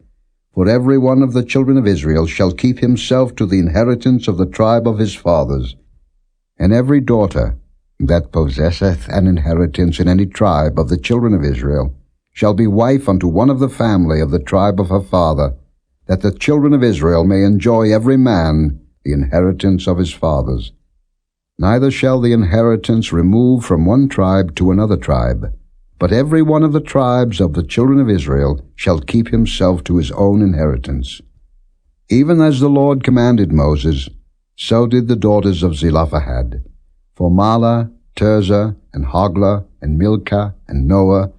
A: For every one of the children of Israel shall keep himself to the inheritance of the tribe of his fathers. And every daughter that possesseth an inheritance in any tribe of the children of Israel shall be wife unto one of the family of the tribe of her father, that the children of Israel may enjoy every man the inheritance of his fathers. Neither shall the inheritance remove from one tribe to another tribe, but every one of the tribes of the children of Israel shall keep himself to his own inheritance. Even as the Lord commanded Moses, so did the daughters of Zelophehad. For Mahlah, Tirzah, and Hoglah, and Milcah, and Noah,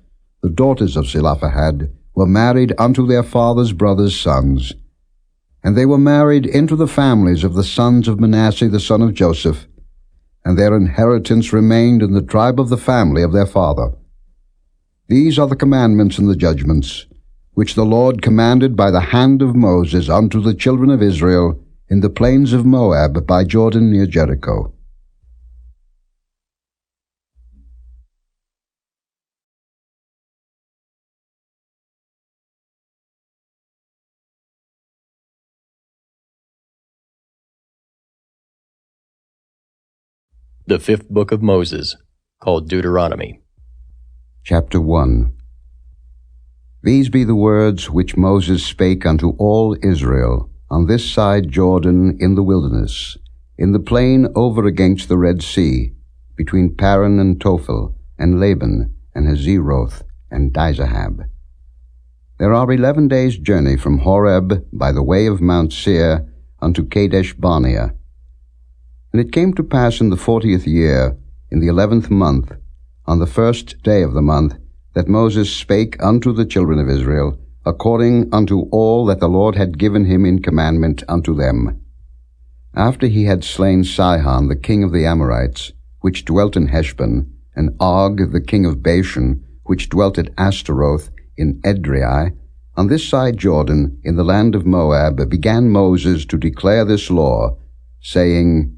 A: the daughters of Zelophehad, were married unto their father's brothers' sons. And they were married into the families of the sons of Manasseh the son of Joseph, and their inheritance remained in the tribe of the family of their father. These are the commandments and the judgments, which the Lord commanded by the hand of Moses unto the children of Israel in the plains of Moab by Jordan near Jericho.
B: The fifth book of Moses, called Deuteronomy.
A: Chapter 1. These be the words which Moses spake unto all Israel on this side Jordan in the wilderness, in the plain over against the Red Sea, between Paran and Tophel, and Laban, and Hazeroth, and Dizahab. There are 11 days' journey from Horeb by the way of Mount Seir unto Kadesh Barnea. And it came to pass in the 40th year, in the 11th month, on the first day of the month, that Moses spake unto the children of Israel, according unto all that the Lord had given him in commandment unto them. After he had slain Sihon the king of the Amorites, which dwelt in Heshbon, and Og the king of Bashan, which dwelt at Ashtaroth in Edrei, on this side Jordan, in the land of Moab, began Moses to declare this law, saying,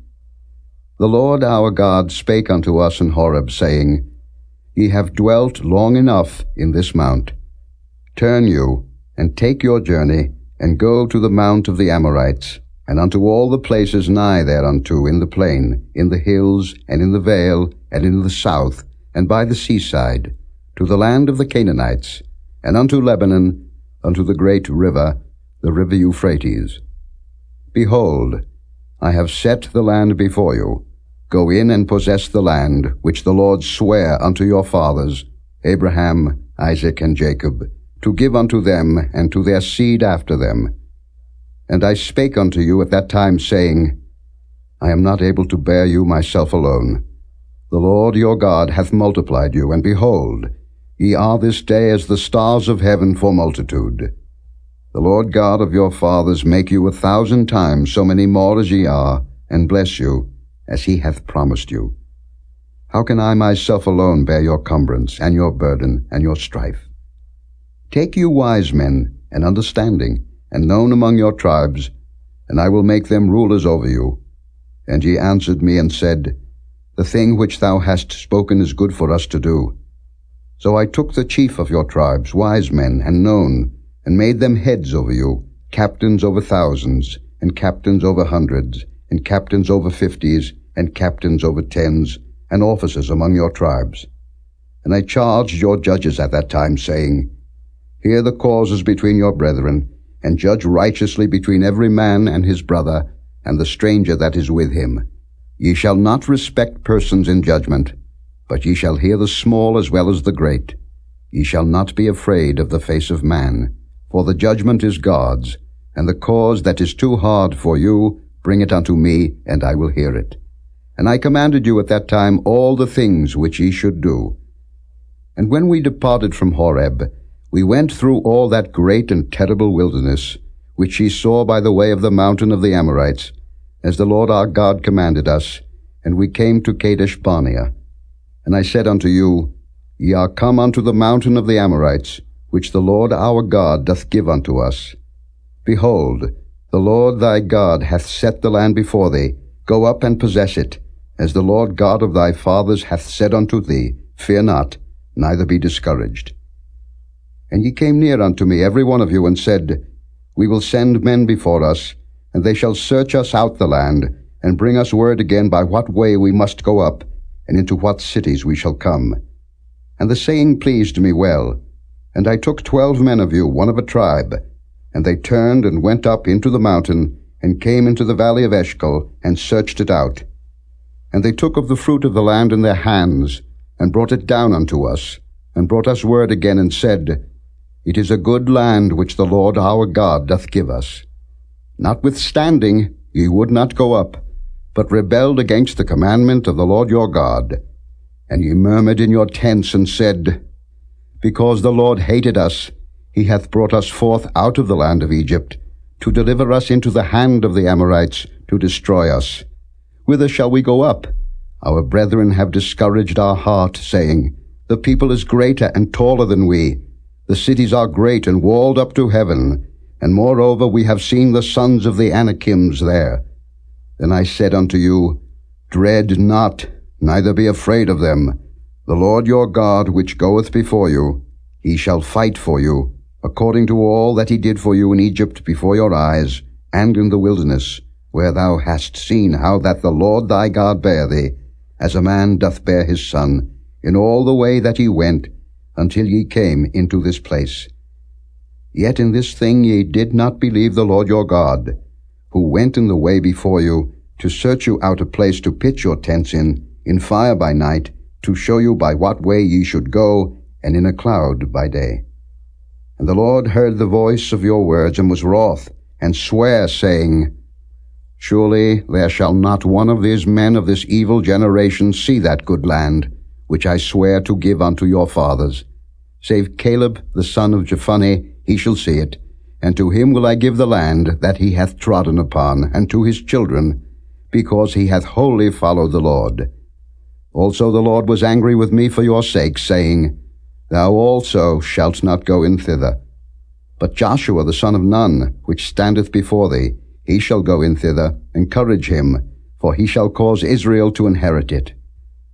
A: The Lord our God spake unto us in Horeb, saying, Ye have dwelt long enough in this mount. Turn you, and take your journey, and go to the mount of the Amorites, and unto all the places nigh thereunto in the plain, in the hills, and in the vale, and in the south, and by the seaside, to the land of the Canaanites, and unto Lebanon, unto the great river, the river Euphrates. Behold, I have set the land before you. Go in and possess the land which the Lord sware unto your fathers, Abraham, Isaac, and Jacob, to give unto them and to their seed after them. And I spake unto you at that time, saying, I am not able to bear you myself alone. The Lord your God hath multiplied you, and behold, ye are this day as the stars of heaven for multitude. The Lord God of your fathers make you 1,000 times so many more as ye are, and bless you, as he hath promised you. How can I myself alone bear your cumbrance, and your burden, and your strife? Take you wise men, and understanding, and known among your tribes, and I will make them rulers over you. And ye answered me and said, The thing which thou hast spoken is good for us to do. So I took the chief of your tribes, wise men, and known, and made them heads over you, captains over thousands, and captains over hundreds, and captains over 50s, and captains over 10s, and officers among your tribes. And I charged your judges at that time, saying, Hear the causes between your brethren, and judge righteously between every man and his brother, and the stranger that is with him. Ye shall not respect persons in judgment, but ye shall hear the small as well as the great. Ye shall not be afraid of the face of man, for the judgment is God's, And the cause that is too hard for you, bring it unto me, and I will hear it. And I commanded you at that time all the things which ye should do. And when we departed from Horeb, we went through all that great and terrible wilderness, which ye saw by the way of the mountain of the Amorites, as the Lord our God commanded us, and we came to Kadesh Barnea. And I said unto you, Ye are come unto the mountain of the Amorites, which the Lord our God doth give unto us. Behold, the Lord thy God hath set the land before thee. Go up and possess it, as the Lord God of thy fathers hath said unto thee. Fear not, neither be discouraged. And ye came near unto me, every one of you, and said, We will send men before us, and they shall search us out the land, and bring us word again by what way we must go up, and into what cities we shall come. And the saying pleased me well. And I took 12 men of you, one of a tribe, and they turned and went up into the mountain, and came into the valley of Eshcol, and searched it out. And they took of the fruit of the land in their hands, and brought it down unto us, and brought us word again, and said, It is a good land which the Lord our God doth give us. Notwithstanding, ye would not go up, but rebelled against the commandment of the Lord your God. And ye murmured in your tents, and said, Because the Lord hated us, he hath brought us forth out of the land of Egypt, to deliver us into the hand of the Amorites, to destroy us. Whither shall we go up? Our brethren have discouraged our heart, saying, The people is greater and taller than we. The cities are great and walled up to heaven, and moreover we have seen the sons of the Anakims there. Then I said unto you, Dread not, neither be afraid of them. The Lord your God, which goeth before you, he shall fight for you, according to all that he did for you in Egypt before your eyes, and in the wilderness, where thou hast seen how that the Lord thy God bare thee, as a man doth bear his son, in all the way that ye went, until ye came into this place. Yet in this thing ye did not believe the Lord your God, who went in the way before you, to search you out a place to pitch your tents in fire by night, to show you by what way ye should go, and in a cloud by day. And the Lord heard the voice of your words, and was wroth, and sware, saying, Surely there shall not one of these men of this evil generation see that good land, which I swear to give unto your fathers. Save Caleb the son of Jephunneh, he shall see it, and to him will I give the land that he hath trodden upon, and to his children, because he hath wholly followed the Lord. Also the Lord was angry with me for your sake, saying, Thou also shalt not go in thither. But Joshua the son of Nun, which standeth before thee, he shall go in thither. Encourage him, for he shall cause Israel to inherit it.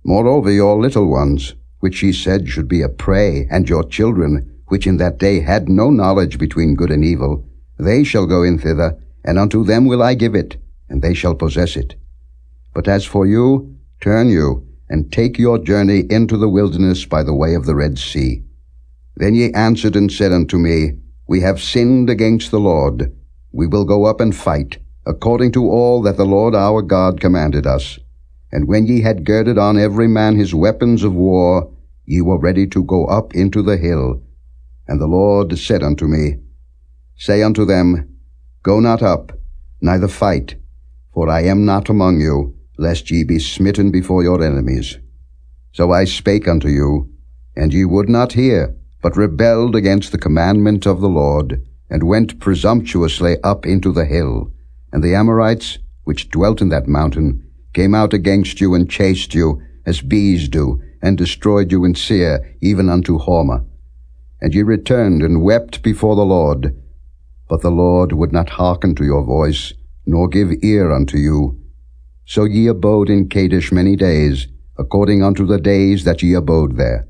A: Moreover your little ones, which ye said should be a prey, and your children, which in that day had no knowledge between good and evil, they shall go in thither, and unto them will I give it, and they shall possess it. But as for you, turn you, and take your journey into the wilderness by the way of the Red Sea. Then ye answered and said unto me, We have sinned against the Lord. We will go up and fight, according to all that the Lord our God commanded us. And when ye had girded on every man his weapons of war, ye were ready to go up into the hill. And the Lord said unto me, Say unto them, Go not up, neither fight, for I am not among you, lest ye be smitten before your enemies. So I spake unto you, and ye would not hear, but rebelled against the commandment of the Lord, and went presumptuously up into the hill. And the Amorites, which dwelt in that mountain, came out against you, and chased you, as bees do, and destroyed you in Seir, even unto Hormah. And ye returned and wept before the Lord. But the Lord would not hearken to your voice, nor give ear unto you. So ye abode in Kadesh many days, according unto the days that ye abode there.